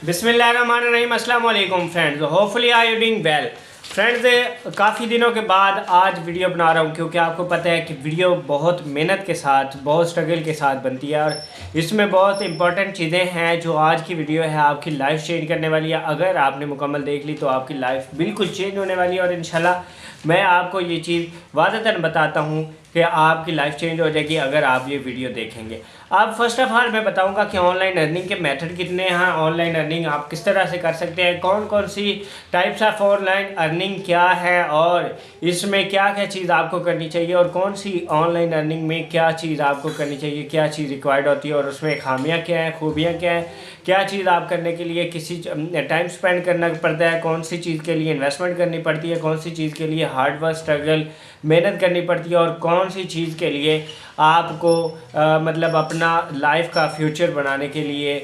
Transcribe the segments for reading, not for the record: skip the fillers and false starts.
बिस्मिल्लाहिर्रहमानिर्रहीम, अस्सलाम वालेकुम friends. Hopefully are you doing well friends. काफ़ी दिनों के बाद आज वीडियो बना रहा हूँ क्योंकि आपको पता है कि वीडियो बहुत मेहनत के साथ, बहुत स्ट्रगल के साथ बनती है और इसमें बहुत इंपॉर्टेंट चीज़ें हैं जो आज की वीडियो है आपकी लाइफ चेंज करने वाली है। अगर आपने मुकम्मल देख ली तो आपकी लाइफ बिल्कुल चेंज होने वाली है और इंशाल्लाह मैं आपको ये चीज़ वादतन बताता हूँ कि आपकी लाइफ चेंज हो जाएगी अगर आप ये वीडियो देखेंगे। अब फर्स्ट ऑफ ऑल मैं बताऊंगा कि ऑनलाइन अर्निंग के मेथड कितने हैं, ऑनलाइन अर्निंग आप किस तरह से कर सकते हैं, कौन कौन सी टाइप्स ऑफ ऑनलाइन अर्निंग क्या है और इसमें क्या क्या चीज़ आपको करनी चाहिए और कौन सी ऑनलाइन अर्निंग में क्या चीज़ आपको करनी चाहिए, क्या चीज़ रिक्वायर्ड होती है और उसमें खामियां क्या हैं, खूबियाँ क्या हैं, क्या चीज़ आप करने के लिए किसी टाइम स्पेंड करना पड़ता है, कौन सी चीज़ के लिए इन्वेस्टमेंट करनी पड़ती है, कौन सी चीज़ के लिए हार्ड वर्क स्ट्रगल मेहनत करनी पड़ती है और कौन सी चीज़ के लिए आपको मतलब अपना लाइफ का फ्यूचर बनाने के लिए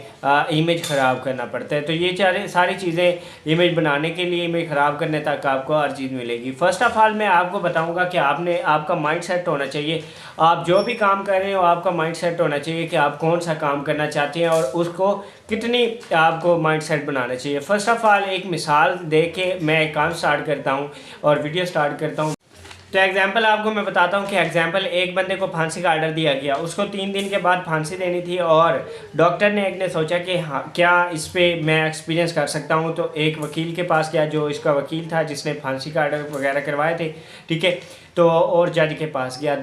इमेज ख़राब करना पड़ता है। तो ये सारी चीज़ें इमेज बनाने के लिए, इमेज ख़राब करने तक आपको हर चीज़ मिलेगी। फ़र्स्ट ऑफ ऑल मैं आपको बताऊंगा कि आपका माइंड सेट होना चाहिए। आप जो भी काम कर रहे हो आपका माइंड सेट होना चाहिए कि आप कौन सा काम करना चाहते हैं और उसको कितनी आपको माइंड सेट बनाना चाहिए। फ़र्स्ट ऑफ ऑल एक मिसाल दे के मैं काम स्टार्ट करता हूँ और वीडियो स्टार्ट करता हूँ। तो एग्जांपल आपको मैं बताता हूँ कि एग्जांपल एक बंदे को फांसी का आर्डर दिया गया, उसको 3 दिन के बाद फांसी देनी थी और डॉक्टर ने एक ने सोचा कि हाँ क्या इस पर मैं एक्सपीरियंस कर सकता हूँ। तो एक वकील के पास गया जो इसका वकील था जिसने फांसी का आर्डर वगैरह करवाए थे, ठीक है। तो और जज के पास गया,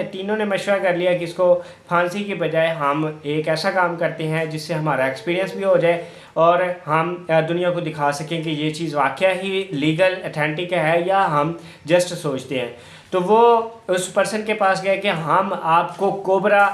तीनों ने मशवरा कर लिया कि इसको फांसी की बजाय हम एक ऐसा काम करते हैं जिससे हमारा एक्सपीरियंस भी हो जाए और हम दुनिया को दिखा सकें कि ये चीज़ वाकया ही लीगल अथेंटिक है या हम जस्ट सोचते हैं। तो वो उस पर्सन के पास गए कि हम आपको कोबरा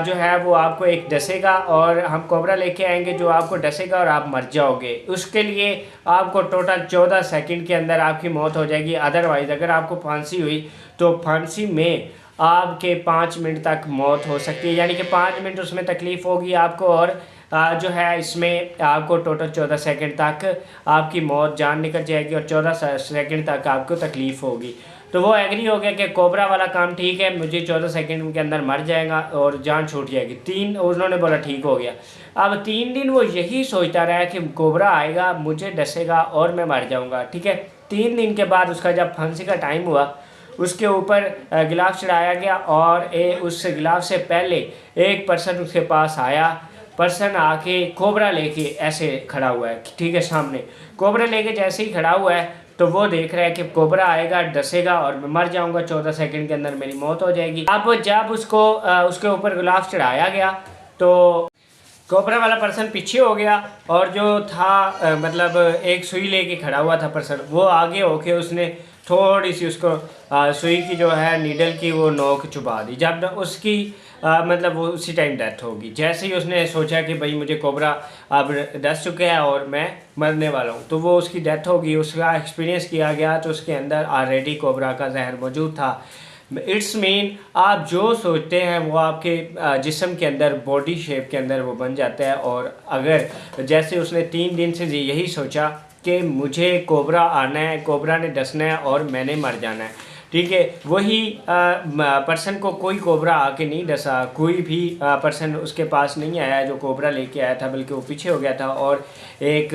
जो है वो आपको एक डसेगा और हम कोबरा लेके आएंगे जो आपको डसेगा और आप मर जाओगे। उसके लिए आपको टोटल 14 सेकंड के अंदर आपकी मौत हो जाएगी। अदरवाइज़ अगर आपको फांसी हुई तो फांसी में आपके 5 मिनट तक मौत हो सकती है, यानी कि 5 मिनट उसमें तकलीफ़ होगी आपको और जो है इसमें आपको टोटल 14 सेकंड तक आपकी मौत जान निकल जाएगी और 14 सेकंड तक आपको तकलीफ़ होगी। तो वो एग्री हो गया कि कोबरा वाला काम ठीक है, मुझे 14 सेकंड के अंदर मर जाएगा और जान छूट जाएगी। उन्होंने बोला ठीक हो गया। अब 3 दिन वो यही सोचता रहा कि कोबरा आएगा, मुझे डसेगा और मैं मर जाऊँगा, ठीक है। 3 दिन के बाद उसका जब फांसी का टाइम हुआ उसके ऊपर गिलाफ चढ़ाया गया और उस गिलाफ से पहले एक पर्सन उसके पास आया। पर्सन आके कोबरा लेके ऐसे खड़ा हुआ है, ठीक है, सामने कोबरा लेके जैसे ही खड़ा हुआ है तो वो देख रहा है कि कोबरा आएगा, डसेगा और मैं मर जाऊंगा, 14 सेकंड के अंदर मेरी मौत हो जाएगी। अब जब उसको उसके ऊपर गुलाफ चढ़ाया गया तो कोबरा वाला पर्सन पीछे हो गया और जो था मतलब एक सुई लेके खड़ा हुआ था पर्सन, वो आगे होके उसने थोड़ी सी उसको सुई की जो है नीडल की वो नोक चुबा दी। जब उसकी मतलब वो उसी टाइम डेथ होगी। जैसे ही उसने सोचा कि भाई मुझे कोबरा अब डस चुके हैं और मैं मरने वाला हूँ, तो वो उसकी डेथ होगी। उसका एक्सपीरियंस किया गया तो उसके अंदर ऑलरेडी कोबरा का जहर मौजूद था। इट्स मीन आप जो सोचते हैं वो आपके जिस्म के अंदर, बॉडी शेप के अंदर वो बन जाता है। और अगर जैसे उसने 3 दिन से यही सोचा कि मुझे कोबरा आना है, कोबरा ने डसना है और मैंने मर जाना है, ठीक है, वही पर्सन को कोई कोबरा आके नहीं डसा, कोई भी पर्सन उसके पास नहीं आया जो कोबरा लेके आया था, बल्कि वो पीछे हो गया था और एक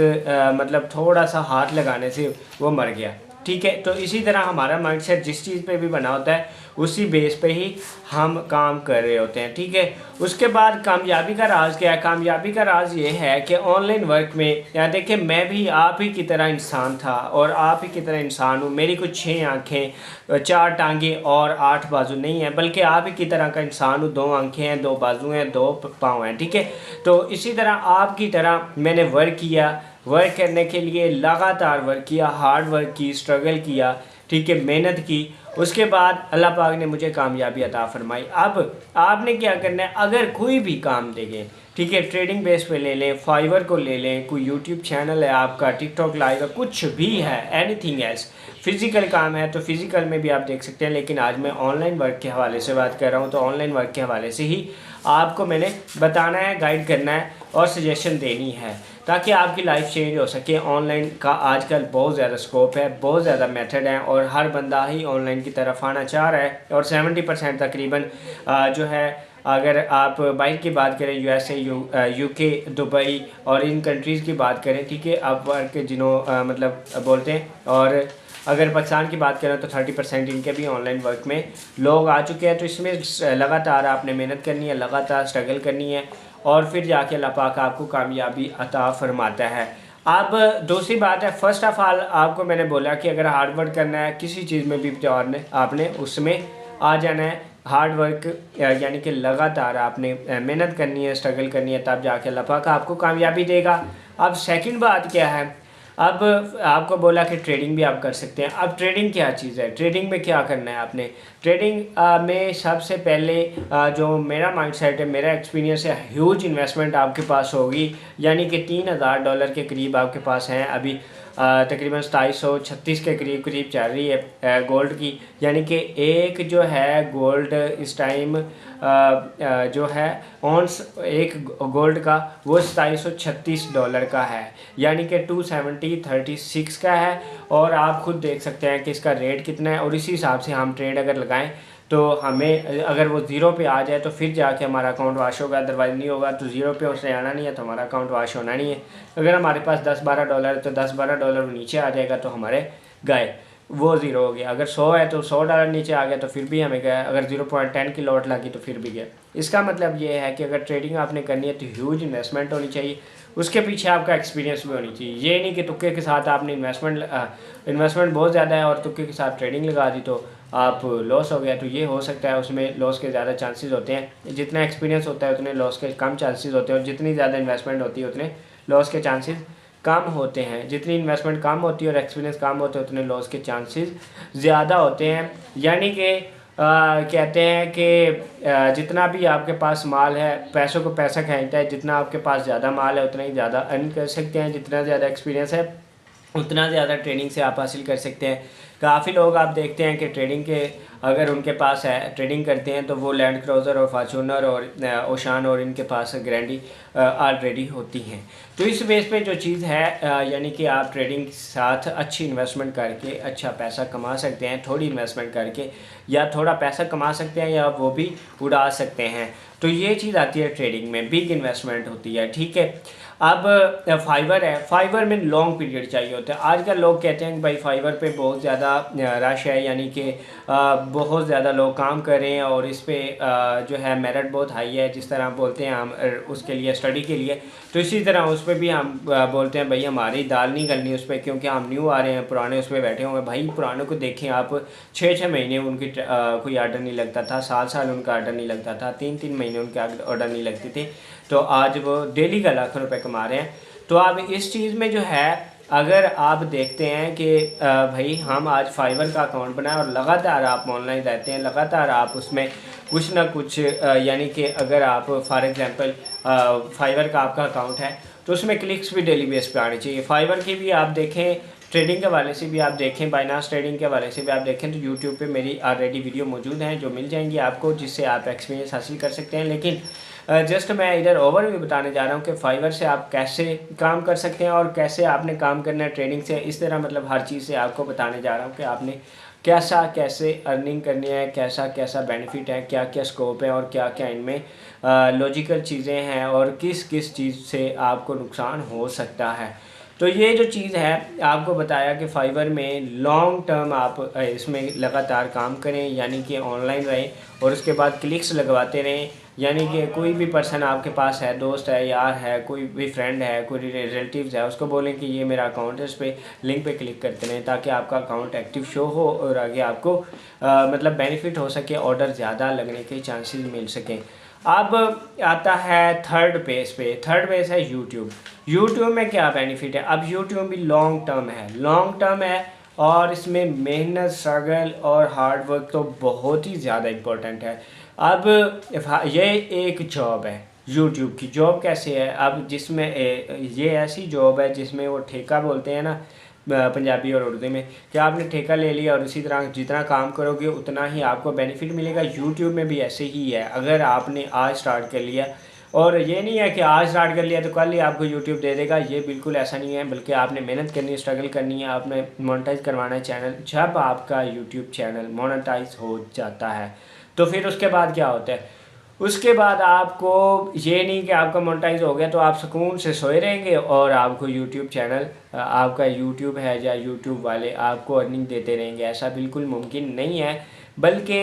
मतलब थोड़ा सा हाथ लगाने से वो मर गया, ठीक है। तो इसी तरह हमारा माइंडसेट जिस चीज़ पे भी बना होता है उसी बेस पे ही हम काम कर रहे होते हैं, ठीक है। उसके बाद कामयाबी का राज क्या है? कामयाबी का राज ये है कि ऑनलाइन वर्क में या देखिए मैं भी आप ही की तरह इंसान था और आप ही की तरह इंसान हूँ। मेरी कुछ 6 आँखें, 4 टांगें और 8 बाजू नहीं है, बल्कि आप ही की तरह का इंसान हूँ। 2 आँखें हैं, 2 बाजू हैं, 2 पाँव हैं, ठीक है। तो इसी तरह आपकी तरह मैंने वर्क किया, वर्क करने के लिए लगातार वर्क किया, हार्ड वर्क की, स्ट्रगल किया, ठीक है, मेहनत की। उसके बाद अल्लाह पाक ने मुझे कामयाबी अता फरमाई। अब आपने क्या करना है, अगर कोई भी काम देखें, ठीक है, ट्रेडिंग बेस पे ले लें, फाइवर को ले लें, कोई यूट्यूब चैनल है आपका, टिकटॉक लाइव है, कुछ भी है, एनीथिंग एल्स, फिज़िकल काम है तो फिज़िकल में भी आप देख सकते हैं। लेकिन आज मैं ऑनलाइन वर्क के हवाले से बात कर रहा हूँ, तो ऑनलाइन वर्क के हवाले से ही आपको मैंने बताना है, गाइड करना है और सजेशन देनी है ताकि आपकी लाइफ चेंज हो सके। ऑनलाइन का आजकल बहुत ज़्यादा स्कोप है, बहुत ज़्यादा मेथड है और हर बंदा ही ऑनलाइन की तरफ आना चाह रहा है और 70% तकरीबन जो है अगर आप बाहर की बात करें, USA, UK, दुबई और इन कंट्रीज़ की बात करें, ठीक है, अपवर्क जिन्हों मतलब बोलते हैं। और अगर पाकिस्तान की बात करें तो 30% इनके भी ऑनलाइन वर्क में लोग आ चुके हैं। तो इसमें लगातार आपने मेहनत करनी है, लगातार स्ट्रगल करनी है और फिर जाके अल्लाह पाक आपको कामयाबी अता फरमाता है। अब दूसरी बात है, फर्स्ट ऑफ ऑल आपको मैंने बोला कि अगर हार्ड वर्क करना है किसी चीज़ में भी आपने उसमें आ जाना है। हार्ड वर्क यानी कि लगातार आपने मेहनत करनी है, स्ट्रगल करनी है, तब जाके अल्लाह पाक आपको कामयाबी देगा। अब सेकंड बात क्या है, अब आपको बोला कि ट्रेडिंग भी आप कर सकते हैं। अब ट्रेडिंग क्या चीज़ है, ट्रेडिंग में क्या करना है आपने। ट्रेडिंग में सबसे पहले जो मेरा माइंडसेट है, मेरा एक्सपीरियंस है, ह्यूज इन्वेस्टमेंट आपके पास होगी, यानी कि $3000 के करीब आपके पास हैं अभी। तकरीबन 2736 के करीब चल रही है गोल्ड की, यानी कि एक जो है गोल्ड इस टाइम जो है ऑन्स एक गोल्ड का वो $2736 का है, यानी कि 270.36 का है। और आप खुद देख सकते हैं कि इसका रेट कितना है, और इसी हिसाब से हम ट्रेड अगर लगाएं तो हमें अगर वो ज़ीरो पे आ जाए तो फिर जाके हमारा अकाउंट वाश होगा, अदरवाइज़ नहीं होगा। तो ज़ीरो पे उसने आना नहीं है तो हमारा अकाउंट वाश होना नहीं है। अगर हमारे पास $10-12 है तो $10-12 नीचे आ जाएगा तो हमारे गए, वो ज़ीरो हो गया। अगर 100 है तो $100 नीचे आ गया तो फिर भी हमें गया। अगर 0.10 की लॉट लगी तो फिर भी गया। इसका मतलब ये है कि अगर ट्रेडिंग आपने करनी है तो ह्यूज इन्वेस्टमेंट होनी चाहिए, उसके पीछे आपका एक्सपीरियंस भी होनी चाहिए। ये नहीं कि तुक्के के साथ आपने इन्वेस्टमेंट बहुत ज़्यादा है और तुक्के के साथ ट्रेडिंग लगा दी तो आप लॉस हो गया। तो ये हो सकता है, उसमें लॉस के ज़्यादा चांसेस होते हैं। जितना एक्सपीरियंस होता है उतने लॉस के कम चांसेस होते हैं, और जितनी ज़्यादा इन्वेस्टमेंट होती है उतने लॉस के चांसेस कम होते हैं। जितनी इन्वेस्टमेंट कम होती है और एक्सपीरियंस कम होते हैं उतने लॉस के चांसेस ज़्यादा होते हैं। यानी कि कहते हैं कि जितना भी आपके पास माल है, पैसों को पैसा खींचता है। जितना आपके पास ज़्यादा माल है उतना ही ज़्यादा अर्न कर सकते हैं, जितना ज़्यादा एक्सपीरियंस है उतना ज़्यादा ट्रेडिंग से आप हासिल कर सकते हैं। काफ़ी लोग आप देखते हैं कि ट्रेडिंग के अगर उनके पास है, ट्रेडिंग करते हैं तो वो लैंड क्रूज़र और फॉर्च्यूनर और ओशान और इनके पास ग्रैंडी ऑलरेडी होती हैं। तो इस बेस पे जो चीज़ है यानी कि आप ट्रेडिंग के साथ अच्छी इन्वेस्टमेंट करके अच्छा पैसा कमा सकते हैं, थोड़ी इन्वेस्टमेंट करके, या थोड़ा पैसा कमा सकते हैं या वो भी उड़ा सकते हैं। तो ये चीज़ आती है ट्रेडिंग में, बिग इन्वेस्टमेंट होती है, ठीक है। अब फाइवर है, फाइवर में लॉन्ग पीरियड चाहिए होता है। आजकल लोग कहते हैं कि भाई फाइवर पे बहुत ज़्यादा रश है, यानी कि बहुत ज़्यादा लोग काम कर रहे हैं और इस पर जो है मेरिट बहुत हाई है, जिस तरह बोलते हैं हम उसके लिए स्टडी के लिए। तो इसी तरह उस पर भी हम बोलते हैं भाई हमारी दाल नहीं गलनी उस पर, क्योंकि हम न्यू आ रहे हैं, पुराने उस पर बैठे हुए हैं। भाई पुराने को देखें आप, 6-6 महीने उनकी कोई आर्डर नहीं लगता था, साल उनका आर्डर नहीं लगता था, 3-3 महीने उनके आर्डर नहीं लगते थे। तो आज वो डेली का लाखों रुपए कमा रहे हैं। तो अब इस चीज़ में जो है, अगर आप देखते हैं कि भाई हम आज फाइवर का अकाउंट बनाएं और लगातार आप ऑनलाइन रहते हैं, लगातार आप उसमें कुछ ना कुछ यानी कि अगर आप फॉर एग्जांपल फाइवर का आपका अकाउंट है तो उसमें क्लिक्स भी डेली बेस पे आनी चाहिए। फाइवर की भी आप देखें, ट्रेडिंग के हवाले से भी आप देखें, बाइनांस ट्रेडिंग के हवाले से भी आप देखें तो यूट्यूब पे मेरी ऑलरेडी वीडियो मौजूद हैं जो मिल जाएंगी आपको, जिससे आप एक्सपीरियंस हासिल कर सकते हैं। लेकिन जस्ट मैं इधर ओवरव्यू बताने जा रहा हूँ कि फाइवर से आप कैसे काम कर सकते हैं और कैसे आपने काम करना है ट्रेडिंग से। इस तरह मतलब हर चीज़ से आपको बताने जा रहा हूँ कि आपने कैसे अर्निंग करनी है, कैसा बेनिफिट है, क्या क्या स्कोप है और क्या क्या इनमें लॉजिकल चीज़ें हैं और किस किस चीज़ से आपको नुकसान हो सकता है। तो ये जो चीज़ है आपको बताया कि फाइवर में लॉन्ग टर्म आप इसमें लगातार काम करें, यानी कि ऑनलाइन रहें और उसके बाद क्लिक्स लगवाते रहें। यानी कि कोई भी पर्सन आपके पास है, दोस्त है, यार है, कोई भी फ्रेंड है, कोई रिलेटिव्स है, उसको बोलें कि ये मेरा अकाउंट है, इस पर लिंक पे क्लिक करते रहें ताकि आपका अकाउंट एक्टिव शो हो और आगे आपको मतलब बेनिफिट हो सके, ऑर्डर ज़्यादा लगने के चांसेस मिल सकें। अब आता है थर्ड पेज पे। थर्ड पेज है यूट्यूब। यूट्यूब में क्या बेनिफिट है? अब यूट्यूब भी लॉन्ग टर्म है और इसमें मेहनत, स्ट्रगल और हार्ड वर्क तो बहुत ही ज़्यादा इम्पोर्टेंट है। अब ये एक जॉब है। यूट्यूब की जॉब कैसे है? अब जिसमें ये ऐसी जॉब है जिसमें वो ठेका बोलते हैं ना पंजाबी और उर्दू में, कि आपने ठेका ले लिया और इसी तरह जितना काम करोगे उतना ही आपको बेनिफिट मिलेगा। यूट्यूब में भी ऐसे ही है। अगर आपने आज स्टार्ट कर लिया, और ये नहीं है कि आज स्टार्ट कर लिया तो कल ही आपको यूट्यूब दे देगा, ये बिल्कुल ऐसा नहीं है, बल्कि आपने मेहनत करनी है, स्ट्रगल करनी है, आपने मोनेटाइज करवाना है चैनल। जब आपका यूट्यूब चैनल मोनेटाइज हो जाता है तो फिर उसके बाद क्या होता है, उसके बाद आपको ये नहीं कि आपका मोनेटाइज हो गया तो आप सुकून से सोए रहेंगे और आपको यूट्यूब चैनल, आपका यूट्यूब है या यूट्यूब वाले आपको अर्निंग देते रहेंगे। ऐसा बिल्कुल मुमकिन नहीं है, बल्कि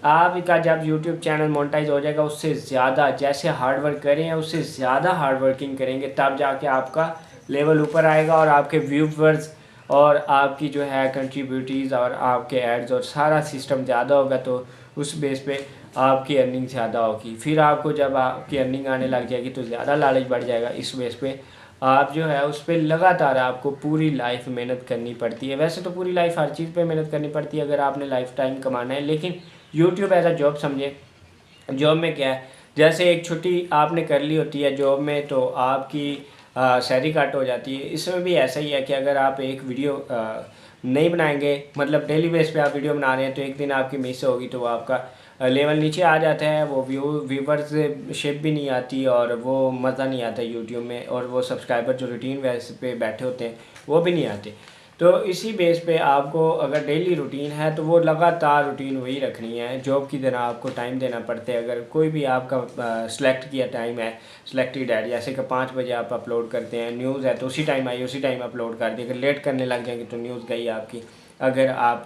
आपका जब यूट्यूब चैनल मोनेटाइज हो जाएगा उससे ज़्यादा, जैसे हार्ड वर्क करें उससे ज़्यादा हार्ड वर्किंग करेंगे, तब जाके आपका लेवल ऊपर आएगा और आपके व्यूवर्स और आपकी जो है कंट्रीब्यूटीज़ और आपके एड्स और सारा सिस्टम ज़्यादा होगा, तो उस बेस पे आपकी अर्निंग ज़्यादा होगी। फिर आपको जब आपकी अर्निंग आने लग जाएगी तो ज़्यादा लालच बढ़ जाएगा। इस बेस पे आप जो है उस पर लगातार आपको पूरी लाइफ मेहनत करनी पड़ती है। वैसे तो पूरी लाइफ हर चीज़ पे मेहनत करनी पड़ती है अगर आपने लाइफ टाइम कमाना है, लेकिन यूट्यूब एज अ जॉब समझे। जॉब में क्या है, जैसे एक छुट्टी आपने कर ली होती है जॉब में तो आपकी सैलरी कट हो जाती है। इसमें भी ऐसा ही है कि अगर आप एक वीडियो नहीं बनाएंगे, मतलब डेली बेस पे आप वीडियो बना रहे हैं, तो एक दिन आपकी मिस होगी तो आपका लेवल नीचे आ जाता है, वो व्यूवरशिप भी नहीं आती और वो मज़ा नहीं आता यूट्यूब में, और वो सब्सक्राइबर जो रूटीन बेस पे बैठे होते हैं वो भी नहीं आते। तो इसी बेस पे आपको अगर डेली रूटीन है तो वो लगातार रूटीन वही रखनी है, जॉब की तरह आपको टाइम देना पड़ता है। अगर कोई भी आपका सेलेक्ट किया टाइम है, सिलेक्टेड है, जैसे कि 5 बजे आप अपलोड करते हैं, न्यूज़ है तो उसी टाइम आई उसी टाइम अपलोड कर दी। अगर लेट करने लग जाएंगे तो न्यूज़ गई आपकी। अगर आप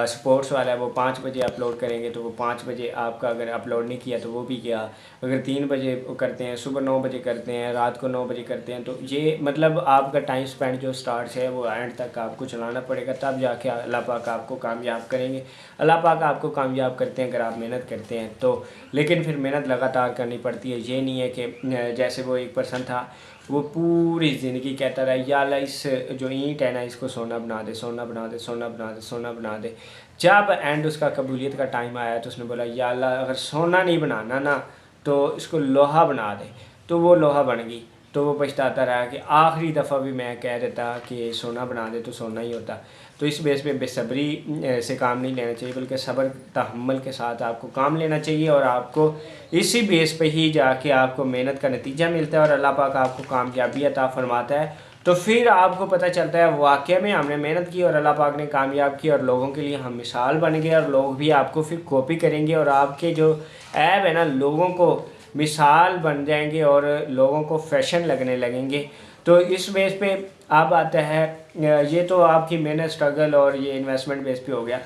स्पोर्ट्स वाला है वो 5 बजे अपलोड करेंगे तो वो 5 बजे आपका, अगर अपलोड नहीं किया तो वो भी गया। अगर 3 बजे करते हैं, सुबह 9 बजे करते हैं, रात को 9 बजे करते हैं, तो ये मतलब आपका टाइम स्पेंड जो स्टार्ट है वो एंड तक आपको चलाना पड़ेगा, तब जाके अल्लाह पाक आपको कामयाब करेंगे। अल्लाह पाक आपको कामयाब करते हैं अगर आप मेहनत करते हैं तो। लेकिन फिर मेहनत लगातार करनी पड़ती है। ये नहीं है कि जैसे वो एक पर्सन था वो पूरी ज़िंदगी कहता रहा या अल्लाह इस जो ईंट है ना इसको सोना बना दे, सोना बना दे, सोना बना दे, सोना बना दे। जब एंड उसका कबूलियत का टाइम आया तो उसने बोला या अल्लाह अगर सोना नहीं बनाना ना तो इसको लोहा बना दे, तो वो लोहा बन गई। तो वो पछताता रहा कि आखिरी दफ़ा भी मैं कह देता कि सोना बना दे तो सोना ही होता। तो इस बेस पे बेसब्री से काम नहीं लेना चाहिए, बल्कि सब्र तहम्मुल के साथ आपको काम लेना चाहिए, और आपको इसी बेस पे ही जाके आपको मेहनत का नतीजा मिलता है और अल्लाह पाक आपको कामयाबी अता फरमाता है। तो फिर आपको पता चलता है वाकई में हमने मेहनत की और अल्लाह पाक ने कामयाब की और लोगों के लिए हम मिसाल बन गए, और लोग भी आपको फिर कॉपी करेंगे और आपके जो ऐप है ना लोगों को मिसाल बन जाएंगे और लोगों को फैशन लगने लगेंगे। तो इस बेस पे अब आता है, ये तो आपकी मेहनत, स्ट्रगल और ये इन्वेस्टमेंट बेस पे हो गया।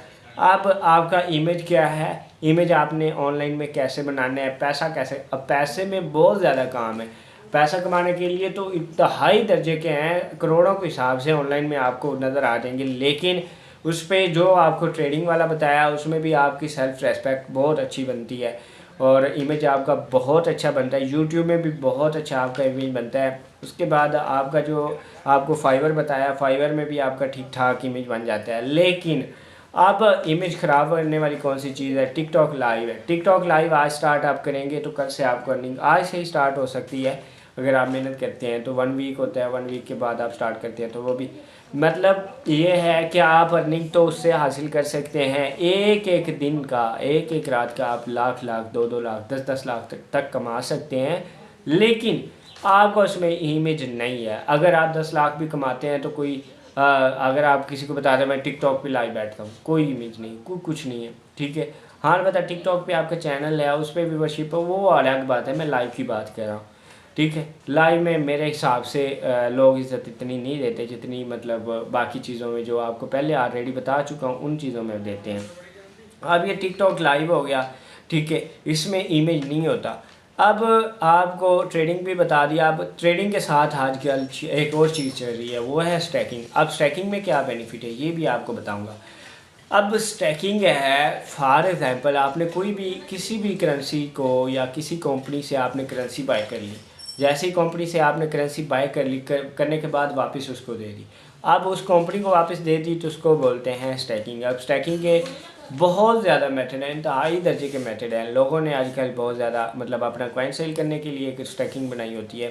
अब आपका इमेज क्या है, इमेज आपने ऑनलाइन में कैसे बनाना है, पैसा कैसे। अब पैसे में बहुत ज़्यादा काम है। पैसा कमाने के लिए तो इंतहाई दर्जे के हैं, करोड़ों के हिसाब से ऑनलाइन में आपको नज़र आ जाएंगे। लेकिन उस पर जो आपको ट्रेडिंग वाला बताया उसमें भी आपकी सेल्फ रेस्पेक्ट बहुत अच्छी बनती है और इमेज आपका बहुत अच्छा बनता है। यूट्यूब में भी बहुत अच्छा आपका इमेज बनता है। उसके बाद आपका जो आपको फाइवर बताया, फाइवर में भी आपका ठीक ठाक इमेज बन जाता है। लेकिन अब इमेज ख़राब करने वाली कौन सी चीज़ है, टिकटॉक लाइव है। टिकटॉक लाइव आज स्टार्ट आप करेंगे तो कल से आपको अर्निंग आज से ही स्टार्ट हो सकती है अगर आप मेहनत करते हैं तो। 1 वीक होता है, 1 वीक के बाद आप स्टार्ट करते हैं तो वो भी मतलब ये है कि आप अर्निंग तो उससे हासिल कर सकते हैं। एक एक दिन का, एक एक रात का आप लाख लाख, 2-2 लाख, 10-10 लाख तक कमा सकते हैं। लेकिन आपका उसमें इमेज नहीं है। अगर आप 10 लाख भी कमाते हैं तो कोई अगर आप किसी को बता दें मैं टिकटॉक पे लाइव बैठता हूँ, कोई इमेज नहीं, कुछ नहीं है, ठीक है। हाँ पता टिकटॉक पे आपका चैनल है, उस पर व्यूअरशिप है, वो अलग बात है। मैं लाइव की बात कर रहा हूँ, ठीक है। लाइव में मेरे हिसाब से लोग इज़्ज़त इतनी नहीं देते जितनी मतलब बाकी चीज़ों में जो आपको पहले ऑलरेडी बता चुका हूँ उन चीज़ों में देते हैं। अब ये टिकटॉक लाइव हो गया, ठीक है, इसमें इमेज नहीं होता। अब आपको ट्रेडिंग भी बता दिया। अब ट्रेडिंग के साथ आजकल एक और चीज़ चल रही है, वो है स्टैकिंग। अब स्टैकिंग में क्या बेनिफिट है ये भी आपको बताऊंगा। अब स्टैकिंग है, फॉर एग्जांपल आपने कोई भी किसी भी करेंसी को या किसी कंपनी से आपने करेंसी बाय कर ली, जैसे ही कंपनी से आपने करेंसी बाय कर ली, करने के बाद वापस उसको दे दी, अब उस कंपनी को वापस दे दी तो उसको बोलते हैं स्टैकिंग। अब स्टैकिंग के बहुत ज़्यादा मेथड हैं, इंतहाई दर्जे के मेथड हैं। लोगों ने आजकल बहुत ज़्यादा मतलब अपना कॉइन सेल करने के लिए एक स्टैकिंग बनाई होती है,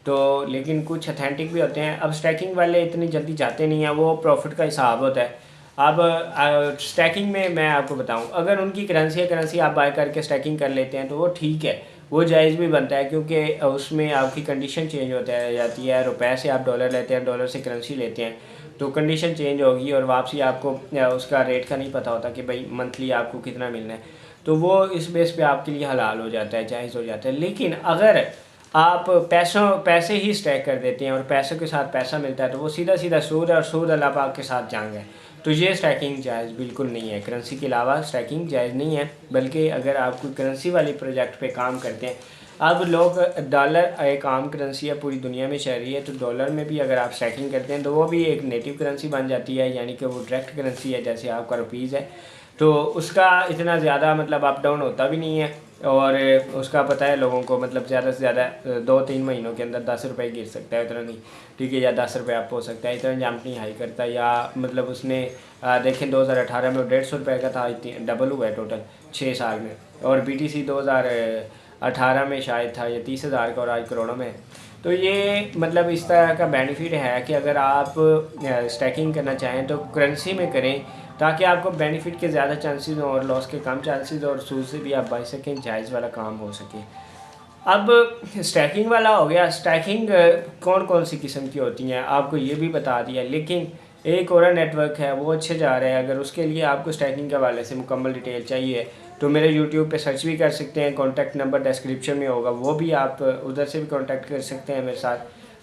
तो लेकिन कुछ अथेंटिक भी होते हैं। अब स्टैकिंग वाले इतनी जल्दी जाते नहीं हैं, वो प्रॉफिट का हिसाब होता है। अब स्टैकिंग में मैं आपको बताऊं, अगर उनकी करेंसी आप बाय करके स्टैकिंग कर लेते हैं तो वो ठीक है, वो जायज़ भी बनता है, क्योंकि उसमें आपकी कंडीशन चेंज होता है जाती है। रुपए से आप डॉलर लेते हैं, डॉलर से करेंसी लेते हैं, तो कंडीशन चेंज होगी और वापसी आपको उसका रेट का नहीं पता होता कि भाई मंथली आपको कितना मिलना है। तो वो इस बेस पे आपके लिए हलाल हो जाता है, जायज़ हो जाता है। लेकिन अगर आप पैसे ही स्टैक कर देते हैं और पैसों के साथ पैसा मिलता है तो वो सीधा सीधा सूद है, और सूद अल्लाह पाक के साथ जंग है। तो ये स्टैकिंग जायज़ बिल्कुल नहीं है, करेंसी के अलावा स्टैकिंग जायज़ नहीं है। बल्कि अगर आप कोई करेंसी वाली प्रोजेक्ट पे काम करते हैं, अब लोग डॉलर एक आम करेंसी है, पूरी दुनिया में चल रही है, तो डॉलर में भी अगर आप स्टैकिंग करते हैं तो वो भी एक नेटिव करेंसी बन जाती है, यानी कि वो डायरेक्ट करेंसी है, जैसे आपका रुपीज़ है। तो उसका इतना ज़्यादा मतलब अप डाउन होता भी नहीं है, और उसका पता है लोगों को, मतलब ज़्यादा से ज़्यादा 2-3 महीनों के अंदर 10 रुपये गिर सकता है, इतना नहीं, ठीक है, या 10 रुपये अप हो सकता है, इतना जंप नहीं हाई करता। या मतलब उसने देखें 2018 में वो 150 रुपये का था, डबल हुआ है टोटल 6 साल में। और BTC 2018 में शायद था ये 30,000 का, और आज करोड़ों में। तो ये मतलब इस तरह का बेनिफिट है कि अगर आप स्टैकिंग करना चाहें तो करेंसी में करें, ताकि आपको बेनिफिट के ज़्यादा चांसेस हों और लॉस के कम चांसेस, और सूद से भी आप बच सकें, जायज़ वाला काम हो सके। अब स्टैकिंग वाला हो गया। स्टैकिंग कौन कौन सी किस्म की होती हैं आपको ये भी बता दिया, लेकिन एक और नेटवर्क है वो अच्छे जा रहे हैं। अगर उसके लिए आपको स्टैकिंग के हवाले से मुकम्मल डिटेल चाहिए तो मेरे यूट्यूब पे सर्च भी कर सकते हैं, कॉन्टैक्ट नंबर डिस्क्रिप्शन में होगा, वो भी आप उधर से भी कॉन्टैक्ट कर सकते हैं मेरे साथ,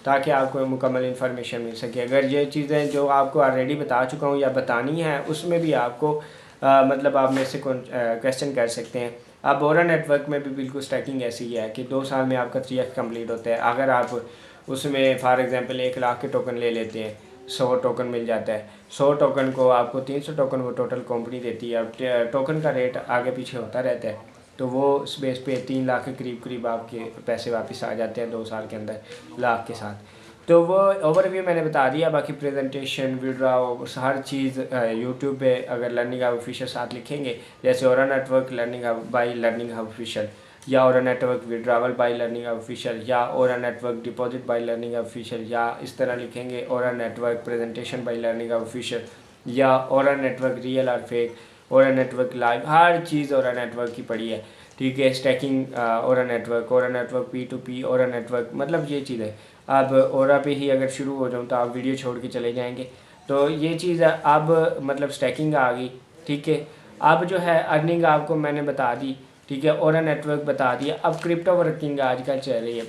ताकि आपको मुकम्मल इन्फॉर्मेशन मिल सके। अगर ये चीज़ें जो आपको ऑलरेडी बता चुका हूँ या बतानी है, उसमें भी आपको मतलब आप मेरे से क्वेश्चन कर सकते हैं। अब ओरा नेटवर्क में भी बिल्कुल स्टैकिंग ऐसी ही है कि 2 साल में आपका 3x कंप्लीट होता है। अगर आप उसमें फॉर एग्जांपल 1 लाख के टोकन ले लेते हैं, 100 टोकन मिल जाता है, 100 टोकन को आपको 300 टोकन वो टोटल कंपनी देती है। अब टोकन का रेट आगे पीछे होता रहता है, तो वो इस बेस पे 3 लाख के करीब आपके पैसे वापस आ जाते हैं 2 साल के अंदर, लाख के साथ। तो वो ओवरव्यू मैंने बता दिया। बाकी प्रेजेंटेशन, वीडियो, हर चीज़ यूट्यूब पे अगर लर्निंग हब ऑफिशियल साथ लिखेंगे, जैसे Ora network learning hub by learning hub official, या Ora network withdrawal by learning hub official, या Ora network deposit by learning hub official, या इस तरह लिखेंगे Ora network presentation by learning hub official, या ओरा नेटवर्क रियल और fake, Ora network live, हर चीज़ ओरा नेटवर्क की पड़ी है, ठीक है। स्टैकिंग ओरा नेटवर्क P2P ओरा नेटवर्क, मतलब ये चीज़ है। अब ओरा पे ही अगर शुरू हो जाऊँ तो आप वीडियो छोड़ के चले जाएंगे। तो ये चीज़ है। अब मतलब स्टैकिंग आ गई, ठीक है। अब जो है अर्निंग आपको मैंने बता दी, ठीक है, ओरा नेटवर्क बता दिया। अब क्रिप्टो वर्किंग आजकल चल रही है।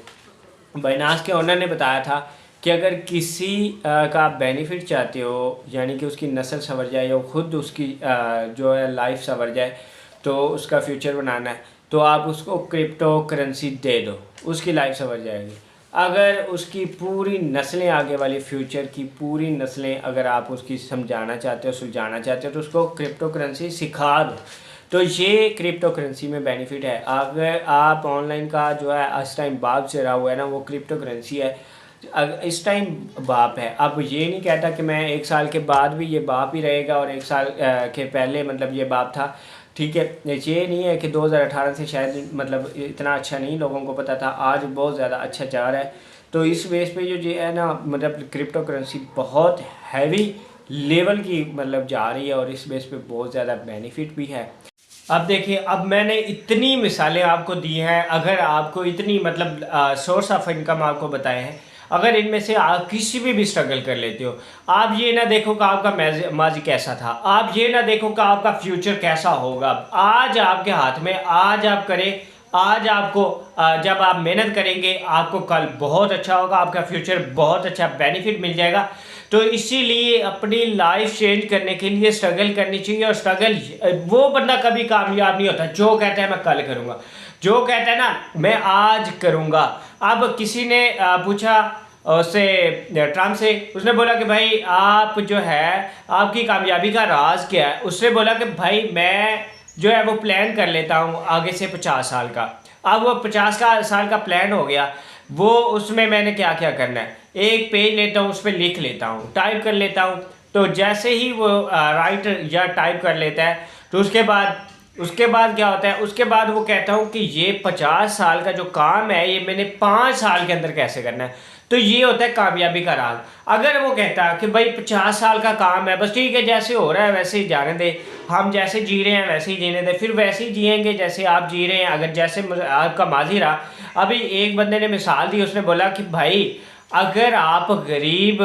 बाइनांस के ओनर ने बताया था कि अगर किसी का आप बेनिफिट चाहते हो, यानी कि उसकी नस्ल संवर जाए या खुद उसकी जो है लाइफ संवर जाए, तो उसका फ्यूचर बनाना है, तो आप उसको क्रिप्टो करेंसी दे दो, उसकी लाइफ संवर जाएगी। अगर उसकी पूरी नस्लें, आगे वाली फ्यूचर की पूरी नस्लें अगर आप उसकी समझाना चाहते हो, सुलझाना चाहते हो, तो उसको क्रिप्टो करेंसी सिखा दो। तो ये क्रिप्टो करेंसी में बेनिफिट है। अगर आप ऑनलाइन का जो है इस टाइम बाप चढ़ा हुआ है ना, वो क्रिप्टो करेंसी है, इस टाइम बाप है। अब ये नहीं कहता कि मैं 1 साल के बाद भी ये बाप ही रहेगा और 1 साल के पहले मतलब ये बाप था, ठीक है। ये नहीं है कि 2018 से शायद मतलब इतना अच्छा नहीं लोगों को पता था, आज बहुत ज़्यादा अच्छा जा रहा है। तो इस बेस पे जो ये है ना, मतलब क्रिप्टो करेंसी बहुत हैवी लेवल की मतलब जा रही है, और इस बेस पे बहुत ज़्यादा बेनिफिट भी है। अब देखिए, अब मैंने इतनी मिसालें आपको दी हैं, अगर आपको इतनी मतलब सोर्स ऑफ इनकम आपको बताए हैं, अगर इनमें से आप किसी भी स्ट्रगल कर लेते हो, आप ये ना देखो कि आपका माजी कैसा था, आप ये ना देखो कि आपका फ्यूचर कैसा होगा, आज आपके हाथ में, आज आप करें, आज आपको जब आप मेहनत करेंगे आपको कल बहुत अच्छा होगा, आपका फ्यूचर बहुत अच्छा बेनिफिट मिल जाएगा। तो इसीलिए अपनी लाइफ चेंज करने के लिए स्ट्रगल करनी चाहिए। और स्ट्रगल वो बंदा कभी कामयाब नहीं होता जो कहता है मैं कल करूँगा, जो कहता है ना मैं आज करूँगा। अब किसी ने पूछा उससे, ट्रम्प से, उसने बोला कि भाई आप जो है आपकी कामयाबी का राज क्या है। उसने बोला कि भाई मैं जो है वो प्लान कर लेता हूँ आगे से 50 साल का। अब वो 50 साल का प्लान हो गया, वो उसमें मैंने क्या क्या करना है, एक पेज लेता हूँ, उस पर लिख लेता हूँ, टाइप कर लेता हूँ। तो जैसे ही वो राइट या टाइप कर लेता है, तो उसके बाद क्या होता है, उसके बाद वो कहता हूँ कि ये 50 साल का जो काम है ये मैंने 5 साल के अंदर कैसे करना है। तो ये होता है कामयाबी का राज। अगर वो कहता है कि भाई 50 साल का काम है, बस ठीक है जैसे हो रहा है वैसे ही जाने दे, हम जैसे जी रहे हैं वैसे ही जीने दे, फिर वैसे ही जिएंगे जैसे आप जी रहे हैं। अगर जैसे आपका माजी रहा, अभी एक बंदे ने मिसाल दी, उसने बोला कि भाई अगर आप गरीब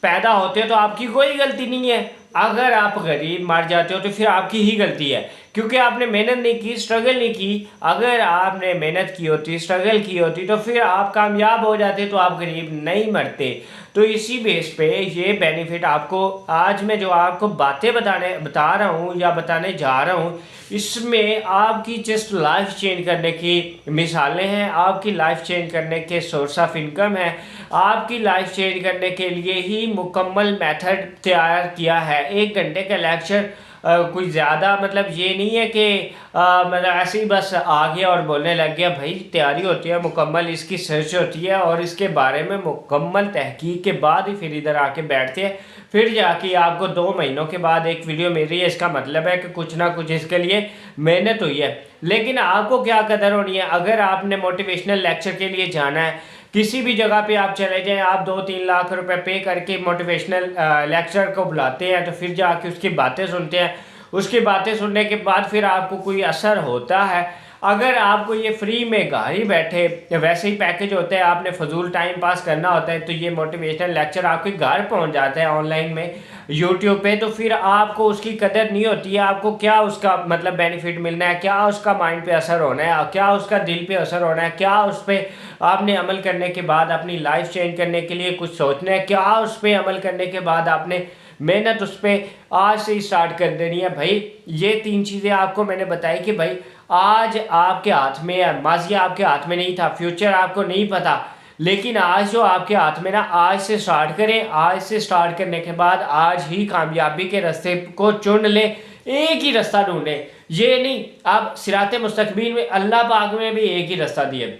पैदा होते हो तो आपकी कोई गलती नहीं है, अगर आप गरीब मर जाते हो तो फिर आपकी ही गलती है, क्योंकि आपने मेहनत नहीं की, स्ट्रगल नहीं की। अगर आपने मेहनत की होती, स्ट्रगल की होती, तो फिर आप कामयाब हो जाते, तो आप गरीब नहीं मरते। तो इसी बेस पे ये बेनिफिट आपको आज मैं जो आपको बातें बता रहा हूँ या बताने जा रहा हूँ, इसमें आपकी जस्ट लाइफ चेंज करने की मिसालें हैं, आपकी लाइफ चेंज करने के सोर्स ऑफ इनकम है, आपकी लाइफ चेंज करने के लिए ही मुकम्मल मेथड तैयार किया है। 1 घंटे का लेक्चर कोई ज़्यादा मतलब ये नहीं है कि मतलब ऐसे ही बस आ गया और बोलने लग गया। भाई तैयारी होती है मुकम्मल, इसकी सर्च होती है और इसके बारे में मुकम्मल तहकीक के बाद ही फिर इधर आके बैठते हैं। फिर जाके आपको 2 महीनों के बाद एक वीडियो मिल रही है, इसका मतलब है कि कुछ ना कुछ इसके लिए मेहनत हुई है। लेकिन आपको क्या कदर होनी है, अगर आपने मोटिवेशनल लेक्चर के लिए जाना है, किसी भी जगह पे आप चले जाएं, आप 2-3 लाख रुपए पे करके मोटिवेशनल लेक्चर को बुलाते हैं, तो फिर जाके उसकी बातें सुनते हैं। उसकी बातें सुनने के बाद फिर आपको कोई असर होता है। अगर आपको ये फ्री में घर ही बैठे वैसे ही पैकेज होता है, आपने फजूल टाइम पास करना होता है, तो ये मोटिवेशनल लेक्चर आपके घर पहुंच जाता है ऑनलाइन में यूट्यूब पे, तो फिर आपको उसकी कदर नहीं होती है। आपको क्या उसका मतलब बेनिफिट मिलना है, क्या उसका माइंड पे असर होना है, क्या उसका दिल पे असर होना है, क्या उस पर आपने अमल करने के बाद अपनी लाइफ चेंज करने के लिए कुछ सोचना है, क्या उस पर अमल करने के बाद आपने मेहनत उस पर आज से ही स्टार्ट कर देनी है। भाई ये 3 चीज़ें आपको मैंने बताई कि भाई आज आपके हाथ में है, माजी आपके हाथ में नहीं था, फ्यूचर आपको नहीं पता, लेकिन आज जो आपके हाथ में ना, आज से स्टार्ट करें। आज से स्टार्ट करने के बाद आज ही कामयाबी के रास्ते को चुन ले, एक ही रास्ता ढूंढे। ये नहीं आप सिराते मुस्तकबिल में अल्लाह पाक में भी एक ही रास्ता दिए,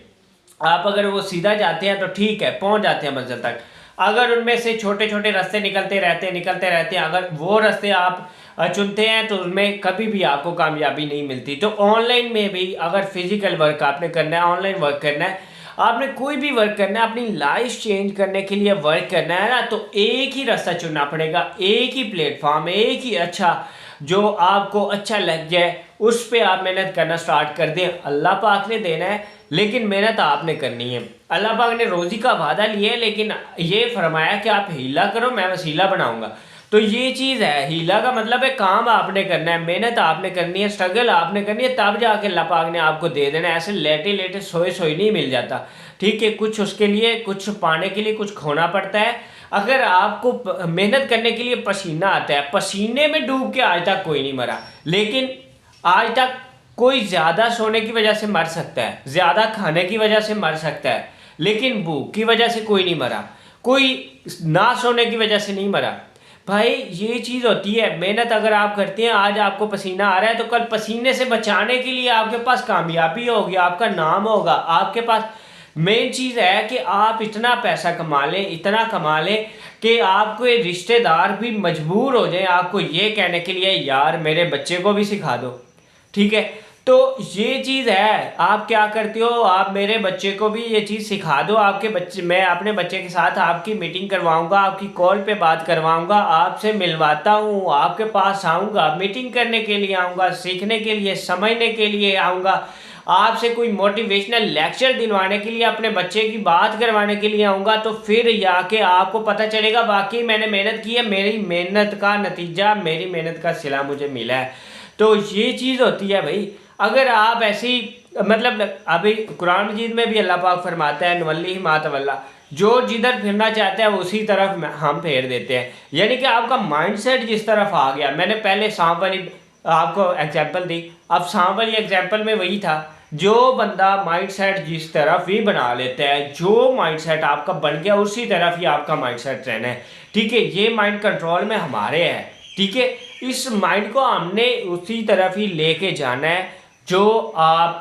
आप अगर वो सीधा जाते हैं तो ठीक है, पहुंच जाते हैं मंजिल तक। अगर उनमें से छोटे छोटे रास्ते निकलते रहते हैं, अगर वो रास्ते आप चुनते हैं तो उनमें कभी भी आपको कामयाबी नहीं मिलती। तो ऑनलाइन में भी अगर फिजिकल वर्क आपने करना है, ऑनलाइन वर्क करना है, आपने कोई भी वर्क करना है, अपनी लाइफ चेंज करने के लिए वर्क करना है ना, तो एक ही रास्ता चुनना पड़ेगा, एक ही प्लेटफॉर्म, एक ही अच्छा जो आपको अच्छा लग जाए उस पर आप मेहनत करना स्टार्ट कर दें। अल्लाह पाक ने देना है, लेकिन मेहनत आपने करनी है। अल्लाह पाक ने रोज़ी का वादा लिया है, लेकिन ये फरमाया कि आप हीला करो, मैं वसीला बनाऊंगा। तो ये चीज़ है, हीला का मतलब है काम आपने करना है, मेहनत आपने करनी है, स्ट्रगल आपने करनी है, तब जाके अल्लाह पाक ने आपको दे देना है। ऐसे लेटे लेटे सोए सोए नहीं मिल जाता, ठीक है। कुछ उसके लिए, कुछ पाने के लिए कुछ खोना पड़ता है। अगर आपको मेहनत करने के लिए पसीना आता है, पसीने में डूब के आज तक कोई नहीं मरा, लेकिन आज तक कोई ज़्यादा सोने की वजह से मर सकता है, ज़्यादा खाने की वजह से मर सकता है, लेकिन भूख की वजह से कोई नहीं मरा, कोई ना सोने की वजह से नहीं मरा। भाई ये चीज़ होती है, मेहनत अगर आप करते हैं, आज आपको पसीना आ रहा है, तो कल पसीने से बचाने के लिए आपके पास कामयाबी होगी, आपका नाम होगा, आपके पास मेन चीज़ है कि आप इतना पैसा कमा लें, इतना कमा लें कि आपको रिश्तेदार भी मजबूर हो जाए आपको ये कहने के लिए, यार मेरे बच्चे को भी सिखा दो, ठीक है। तो ये चीज़ है, आप क्या करते हो, आप मेरे बच्चे को भी ये चीज़ सिखा दो। आपके बच्चे, मैं अपने बच्चे के साथ आपकी मीटिंग करवाऊंगा, आपकी कॉल पे बात करवाऊंगा, आपसे मिलवाता हूँ, आपके पास आऊँगा, मीटिंग करने के लिए आऊँगा, सीखने के लिए, समझने के लिए आऊँगा, आपसे कोई मोटिवेशनल लेक्चर दिलवाने के लिए, अपने बच्चे की बात करवाने के लिए आऊँगा। तो फिर जाके आपको पता चलेगा वाकई मैंने मेहनत की है, मेरी मेहनत का नतीजा, मेरी मेहनत का सिला मुझे मिला है। तो ये चीज़ होती है भाई। अगर आप ऐसी मतलब अभी कुरान मजीद में भी अल्लाह पाक फरमाता है, नवल्ली मा तवल्ला, जो जिधर फिरना चाहता है उसी तरफ हम फेर देते हैं। यानी कि आपका माइंडसेट जिस तरफ आ गया, मैंने पहले सांप वाली आपको एग्जांपल दी, अब सांप वाली एग्जांपल में वही था, जो बंदा माइंडसेट जिस तरफ ही बना लेता है, जो माइंडसेट आपका बन गया उसी तरफ ही आपका माइंडसेट रहना है, ठीक है। ये माइंड कंट्रोल में हमारे है, ठीक है। इस माइंड को हमने उसी तरफ ही लेके जाना है जो आप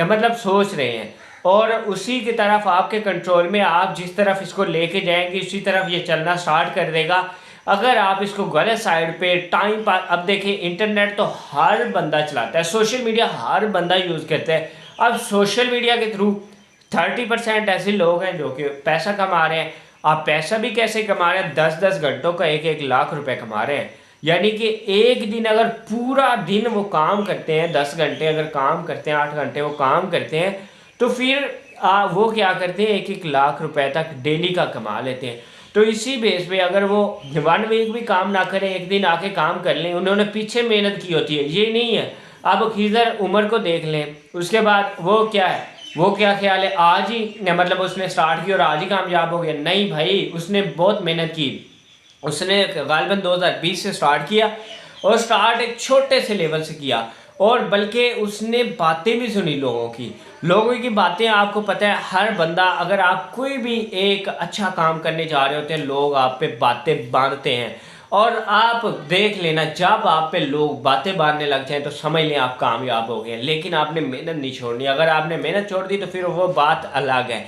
मतलब सोच रहे हैं, और उसी की तरफ आपके कंट्रोल में, आप जिस तरफ इसको लेके जाएंगे उसी तरफ ये चलना स्टार्ट कर देगा। अगर आप इसको गलत साइड पे टाइम पास, अब देखिए इंटरनेट तो हर बंदा चलाता है, सोशल मीडिया हर बंदा यूज़ करता है। अब सोशल मीडिया के थ्रू 30% ऐसे लोग हैं जो कि पैसा कमा रहे हैं। आप पैसा भी कैसे कमा रहे हैं, 10-10 घंटों का 1-1 लाख रुपए कमा रहे हैं। यानी कि एक दिन अगर पूरा दिन वो काम करते हैं, 10 घंटे अगर काम करते हैं, 8 घंटे वो काम करते हैं, तो फिर वो क्या करते हैं, 1-1 लाख रुपए तक डेली का कमा लेते हैं। तो इसी बेस पे अगर वो 1 वीक भी काम ना करें, एक दिन आके काम कर लें, उन्होंने पीछे मेहनत की होती है, ये नहीं है अब खिज़र उमर को देख लें, उसके बाद वो क्या है, वो क्या ख्याल है आज ही मतलब उसने स्टार्ट की और आज ही कामयाब हो गया? नहीं भाई, उसने बहुत मेहनत की। उसने गालिबन 2020 से स्टार्ट किया और स्टार्ट एक छोटे से लेवल से किया, और बल्कि उसने बातें भी सुनी लोगों की बातें। आपको पता है हर बंदा, अगर आप कोई भी एक अच्छा काम करने जा रहे होते हैं, लोग आप पे बातें बांधते हैं, और आप देख लेना जब आप पे लोग बातें बांधने लग जाएं तो समझ लें आप कामयाब हो गए। लेकिन आपने मेहनत नहीं छोड़नी, अगर आपने मेहनत छोड़ दी तो फिर वो बात अलग है।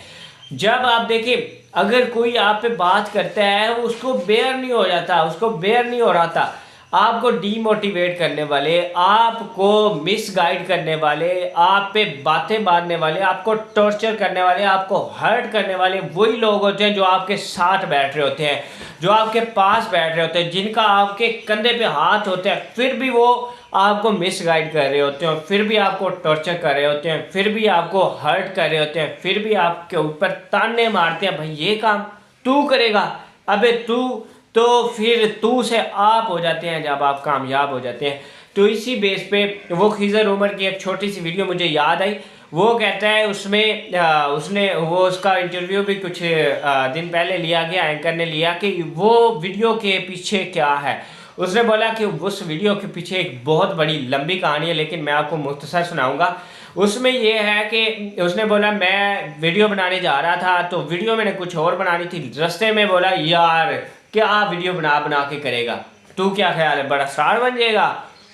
जब आप देखिए अगर कोई आप पे बात करता है, वो उसको बेयर नहीं हो जाता, उसको बेयर नहीं हो रहा था, आपको डीमोटिवेट करने वाले, आपको मिसगाइड करने वाले, आप पे बातें बांधने वाले, आपको टॉर्चर करने वाले, आपको हर्ट करने वाले वही लोग होते हैं जो आपके साथ बैठ रहे होते हैं, जो आपके पास बैठ रहे होते हैं, जिनका आपके कंधे पे हाथ होते हैं, फिर भी वो आपको मिसगाइड कर रहे होते हैं, फिर भी आपको टॉर्चर कर रहे होते हैं, फिर भी आपको हर्ट कर रहे होते हैं, फिर भी आपके ऊपर ताने मारते हैं, भाई ये काम तू करेगा, अबे तू, तो फिर तू से आप हो जाते हैं जब आप कामयाब हो जाते हैं। तो इसी बेस पे वो खिज़र उमर की एक छोटी सी वीडियो मुझे याद आई। वो कहता है उसमें उसने वो उसका इंटरव्यू भी कुछ दिन पहले लिया गया, एंकर ने लिया कि वो वीडियो के पीछे क्या है। उसने बोला कि उस वीडियो के पीछे एक बहुत बड़ी लंबी कहानी है, लेकिन मैं आपको मुख्तसर सुनाऊंगा। उसमें ये है कि उसने बोला मैं वीडियो बनाने जा रहा था, तो वीडियो मैंने कुछ और बनानी थी, रास्ते में बोला यार क्या वीडियो बना बना के करेगा, तू क्या ख्याल है बड़ा स्टार बन जाएगा।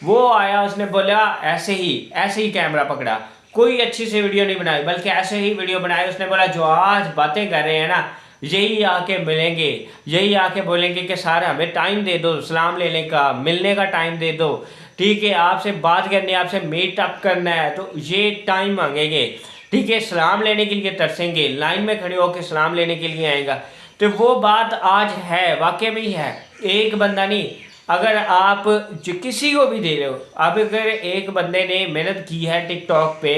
वो आया, उसने बोला ऐसे ही कैमरा पकड़ा, कोई अच्छी सी वीडियो नहीं बनाई, बल्कि ऐसे ही वीडियो बनाई। उसने बोला जो आज बातें कर रहे हैं ना, यही आके मिलेंगे, यही आके बोलेंगे कि सर हमें टाइम दे दो, सलाम लेने का, मिलने का टाइम दे दो, ठीक है, आपसे बात करनी है, आपसे मीट अप करना है, तो ये टाइम मांगेंगे, ठीक है, सलाम लेने के लिए तरसेंगे, लाइन में खड़े होकर सलाम लेने के लिए आएगा। तो वो बात आज है, वाकई में है। एक बंदा नहीं, अगर आप जो किसी को भी दे रहे हो, अब अगर एक बंदे ने मेहनत की है टिकटॉक पे,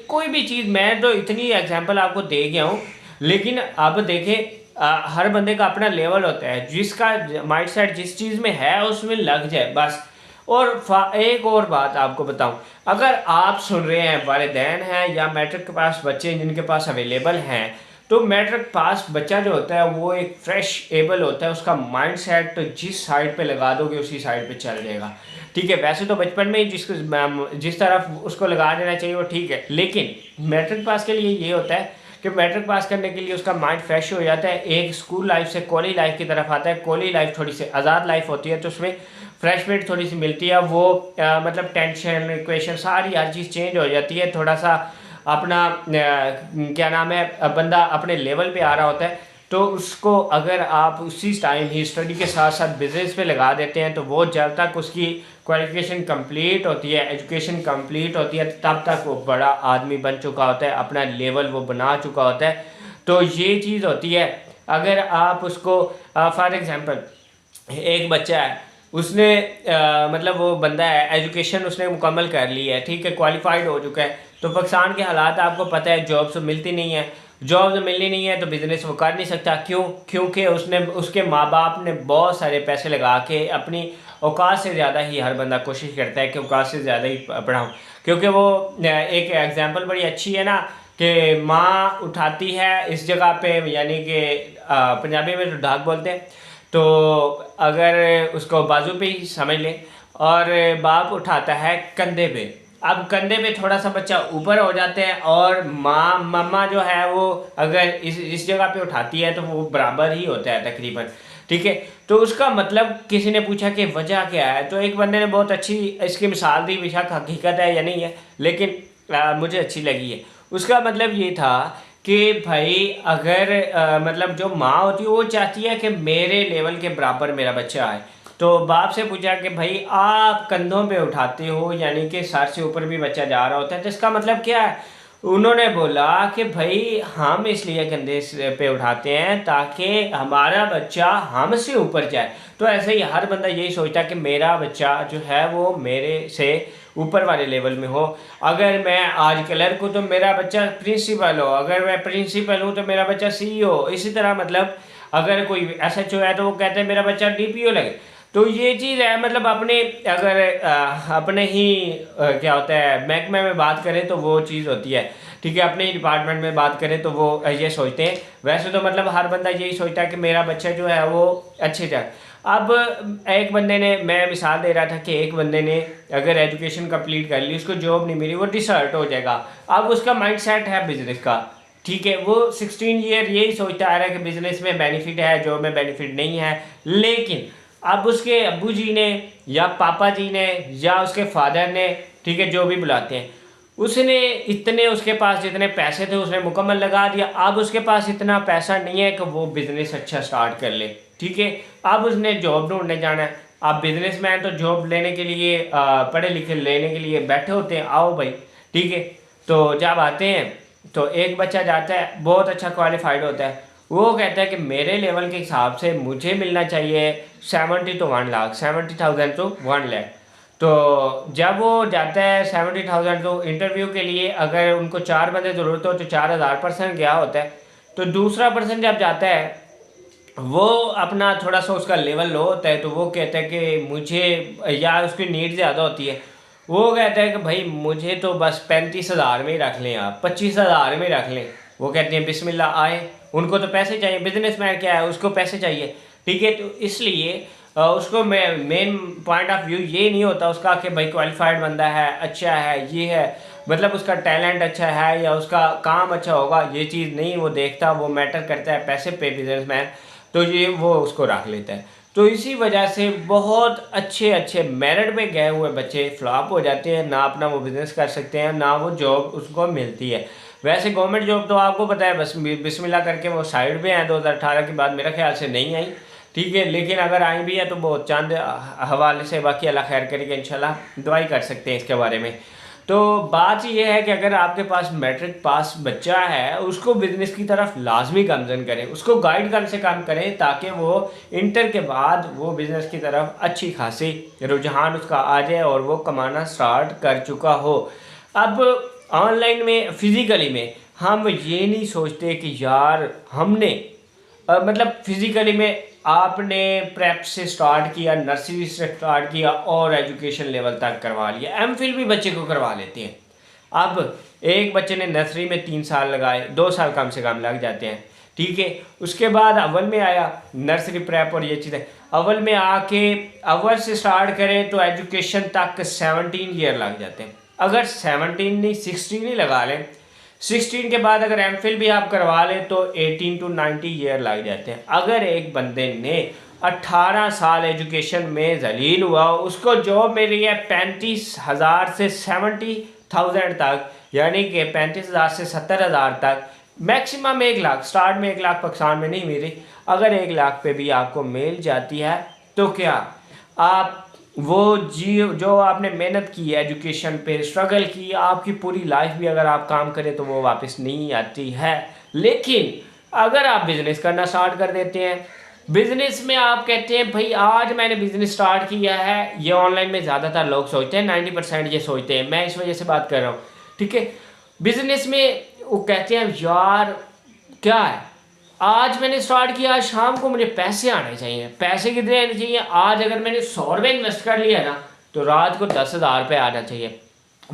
कोई भी चीज़, मैं तो इतनी एग्जांपल आपको दे गया हूँ, लेकिन अब देखें हर बंदे का अपना लेवल होता है, जिसका माइंडसेट जिस चीज़ में है उसमें लग जाए बस। और एक और बात आपको बताऊं, अगर आप सुन रहे हैं वालिदैन हैं या मैट्रिक के पास बच्चे जिनके पास अवेलेबल हैं, तो मैट्रिक पास बच्चा जो होता है वो एक फ्रेश एबल होता है, उसका माइंड सेट तो जिस साइड पे लगा दोगे उसी साइड पे चल जाएगा, ठीक है। वैसे तो बचपन में ही जिस तरफ उसको लगा देना चाहिए वो ठीक है, लेकिन मैट्रिक पास के लिए ये होता है कि मैट्रिक पास करने के लिए उसका माइंड फ्रेश हो जाता है, एक स्कूल लाइफ से कॉलेज लाइफ की तरफ आता है। कॉलेज लाइफ थोड़ी सी आज़ाद लाइफ होती है, तो उसमें फ्रेशमेंट थोड़ी सी मिलती है, वो मतलब टेंशन इक्वेशन सारी हर चीज़ चेंज हो जाती है, थोड़ा सा अपना क्या नाम है, बंदा अपने लेवल पे आ रहा होता है। तो उसको अगर आप उसी टाइम ही स्टडी के साथ साथ बिजनेस पे लगा देते हैं, तो वो जब तक उसकी क्वालिफिकेशन कंप्लीट होती है, एजुकेशन कंप्लीट होती है, तब तक वो बड़ा आदमी बन चुका होता है, अपना लेवल वो बना चुका होता है। तो ये चीज़ होती है। अगर आप उसको फॉर एग्जांपल एक बच्चा है, उसने मतलब वो बंदा है, एजुकेशन उसने मुकम्मल कर ली है, ठीक है, क्वालिफाइड हो चुका है, तो पाकिस्तान के हालात आपको पता है, जॉब्स मिलती नहीं है, जॉब्स मिलनी नहीं है तो बिज़नेस वो कर नहीं सकता। क्यों? क्योंकि उसके माँ बाप ने बहुत सारे पैसे लगा के अपनी औकात से ज़्यादा ही, हर बंदा कोशिश करता है कि औकात से ज़्यादा ही पढ़ाऊँ, क्योंकि वो एक एग्जांपल बड़ी अच्छी है ना कि माँ उठाती है इस जगह पे, यानी कि पंजाबी में तो ढाक बोलते हैं, तो अगर उसको बाजू पे ही समझ लें, और बाप उठाता है कंधे पे। अब कंधे पे थोड़ा सा बच्चा ऊपर हो जाते हैं, और मम्मा जो है वो अगर इस जगह पे उठाती है तो वो बराबर ही होता है तकरीबन, ठीक है। तो उसका मतलब किसी ने पूछा कि वजह क्या है, तो एक बंदे ने बहुत अच्छी इसकी मिसाल दी, बेशक हकीकत है या नहीं है, लेकिन मुझे अच्छी लगी है। उसका मतलब ये था कि भाई अगर मतलब जो माँ होती है वो चाहती है कि मेरे लेवल के बराबर मेरा बच्चा आए, तो बाप से पूछा कि भाई आप कंधों पे उठाते हो, यानी कि सर से ऊपर भी बच्चा जा रहा होता है, तो इसका मतलब क्या है? उन्होंने बोला कि भाई हम इसलिए कंधे पे उठाते हैं ताकि हमारा बच्चा हमसे ऊपर जाए। तो ऐसे ही हर बंदा यही सोचता है कि मेरा बच्चा जो है वो मेरे से ऊपर वाले लेवल में हो। अगर मैं आज क्लर्क हूँ तो मेरा बच्चा प्रिंसिपल हो, अगर मैं प्रिंसिपल हूँ तो मेरा बच्चा CEO। इसी तरह मतलब अगर कोई SHO है तो वो कहते हैं मेरा बच्चा DPO लगे। तो ये चीज़ है, मतलब अपने अगर अपने ही क्या होता है महकमे में बात करें तो वो चीज़ होती है, ठीक है। अपने ही डिपार्टमेंट में बात करें तो वो ये सोचते हैं। वैसे तो मतलब हर बंदा यही सोचता है कि मेरा बच्चा जो है वो अच्छे जाए। अब एक बंदे ने, मैं मिसाल दे रहा था कि एक बंदे ने अगर एजुकेशन कंप्लीट कर ली, उसको जॉब नहीं मिली, वो डिसर्ट हो जाएगा। अब उसका माइंड सेट है बिजनेस का, ठीक है। वो 16 ईयर यही सोचता आ रहा है कि बिजनेस में बेनिफिट है, जॉब में बेनिफिट नहीं है। लेकिन अब उसके अब्बू जी ने या पापा जी ने या उसके फादर ने, ठीक है, जो भी बुलाते हैं, उसने इतने, उसके पास जितने पैसे थे उसने मुकम्मल लगा दिया। अब उसके पास इतना पैसा नहीं है कि वो बिज़नेस अच्छा स्टार्ट कर ले, ठीक है। अब उसने जॉब ढूंढने जाना है। अब बिजनेसमैन तो जॉब लेने के लिए पढ़े लिखे लेने के लिए बैठे होते हैं, आओ भाई, ठीक है। तो जब आते हैं तो एक बच्चा जाता है, बहुत अच्छा क्वालिफाइड होता है, वो कहता है कि मेरे लेवल के हिसाब से मुझे मिलना चाहिए 70 to 1 लाख, 70,000 to 1 लाख। तो जब वो जाता है 70,000 तो इंटरव्यू के लिए, अगर उनको 4 बंदे ज़रूरत हो तो 4,000 पर्सन गया होता है। तो दूसरा पर्सन जब जाता है, वो अपना थोड़ा सा उसका लेवल लो होता है, तो वो कहता है कि मुझे, या उसकी नीड ज़्यादा होती है, वो कहता है कि भाई मुझे तो बस 35,000 में ही रख लें, आप 25,000 में ही रख लें। वो कहते हैं बिस्मिल्लाह आए, उनको तो पैसे चाहिए, बिजनेसमैन क्या है, उसको पैसे चाहिए, ठीक है। तो इसलिए उसको मेन पॉइंट ऑफ व्यू ये नहीं होता उसका कि भाई क्वालिफाइड बंदा है, अच्छा है, ये है, मतलब उसका टैलेंट अच्छा है या उसका काम अच्छा होगा, ये चीज़ नहीं वो देखता। वो मैटर करता है पैसे पे बिजनेसमैन, तो ये वो उसको रख लेता है। तो इसी वजह से बहुत अच्छे अच्छे मेरिट पे गए हुए बच्चे फ्लॉप हो जाते हैं, ना अपना वो बिज़नेस कर सकते हैं, ना वो जॉब उसको मिलती है। वैसे गवर्नमेंट जॉब तो आपको पता है बस बिस्मिल्लाह करके वो साइड पे हैं, 2018 के बाद मेरे ख्याल से नहीं आई, ठीक है। लेकिन अगर आई भी है तो बहुत चंद हवाले से, बाकी अल्लाह खैर करेगा, इंशाल्लाह दुआई कर सकते हैं इसके बारे में। तो बात यह है कि अगर आपके पास मैट्रिक पास बच्चा है, उसको बिजनेस की तरफ लाजमी गामजन करें, उसको गाइड कम से कम करें, ताकि वो इंटर के बाद वो बिज़नेस की तरफ अच्छी खासी रुझान उसका आ जाए और वो कमाना स्टार्ट कर चुका हो। अब ऑनलाइन में, फिज़िकली में हम ये नहीं सोचते कि यार हमने मतलब फिज़िकली में आपने प्रेप से स्टार्ट किया, नर्सरी से स्टार्ट किया और एजुकेशन लेवल तक करवा लिया, एमफिल भी बच्चे को करवा लेते हैं। अब एक बच्चे ने नर्सरी में 3 साल लगाए, 2 साल कम से कम लग जाते हैं, ठीक है। उसके बाद अव्वल में आया, नर्सरी प्रेप और ये चीज़ें, अव्वल में आके अव्वल से स्टार्ट करें तो एजुकेशन तक 17 ईयर लग जाते हैं। अगर 17 नहीं 16 ही लगा लें, 16 के बाद अगर एमफिल भी आप करवा लें तो 18 to 90 ईयर लग जाते हैं। अगर एक बंदे ने 18 साल एजुकेशन में जलील हुआ, उसको जॉब मिल रही है 35,000 से 70,000 तक, यानी कि 35,000 से 70,000 तक, मैक्सिमम 1 लाख, स्टार्ट में 1 लाख पाकिस्तान में नहीं मिल रही, अगर 1 लाख पे भी आपको मिल जाती है तो क्या आप वो जी जो आपने मेहनत की है एजुकेशन पे, स्ट्रगल की, आपकी पूरी लाइफ भी अगर आप काम करें तो वो वापस नहीं आती है। लेकिन अगर आप बिज़नेस करना स्टार्ट कर देते हैं, बिज़नेस में आप कहते हैं भाई आज मैंने बिज़नेस स्टार्ट किया है, ये ऑनलाइन में ज़्यादातर लोग सोचते हैं, 90% ये सोचते हैं, मैं इस वजह से बात कर रहा हूँ, ठीक है। बिज़नेस में वो कहते हैं यार क्या है, आज मैंने स्टार्ट किया, आज शाम को मुझे पैसे आने चाहिए। पैसे कितने आने चाहिए? आज अगर मैंने 100 रुपये इन्वेस्ट कर लिया ना तो रात को 10,000 रुपये आना चाहिए।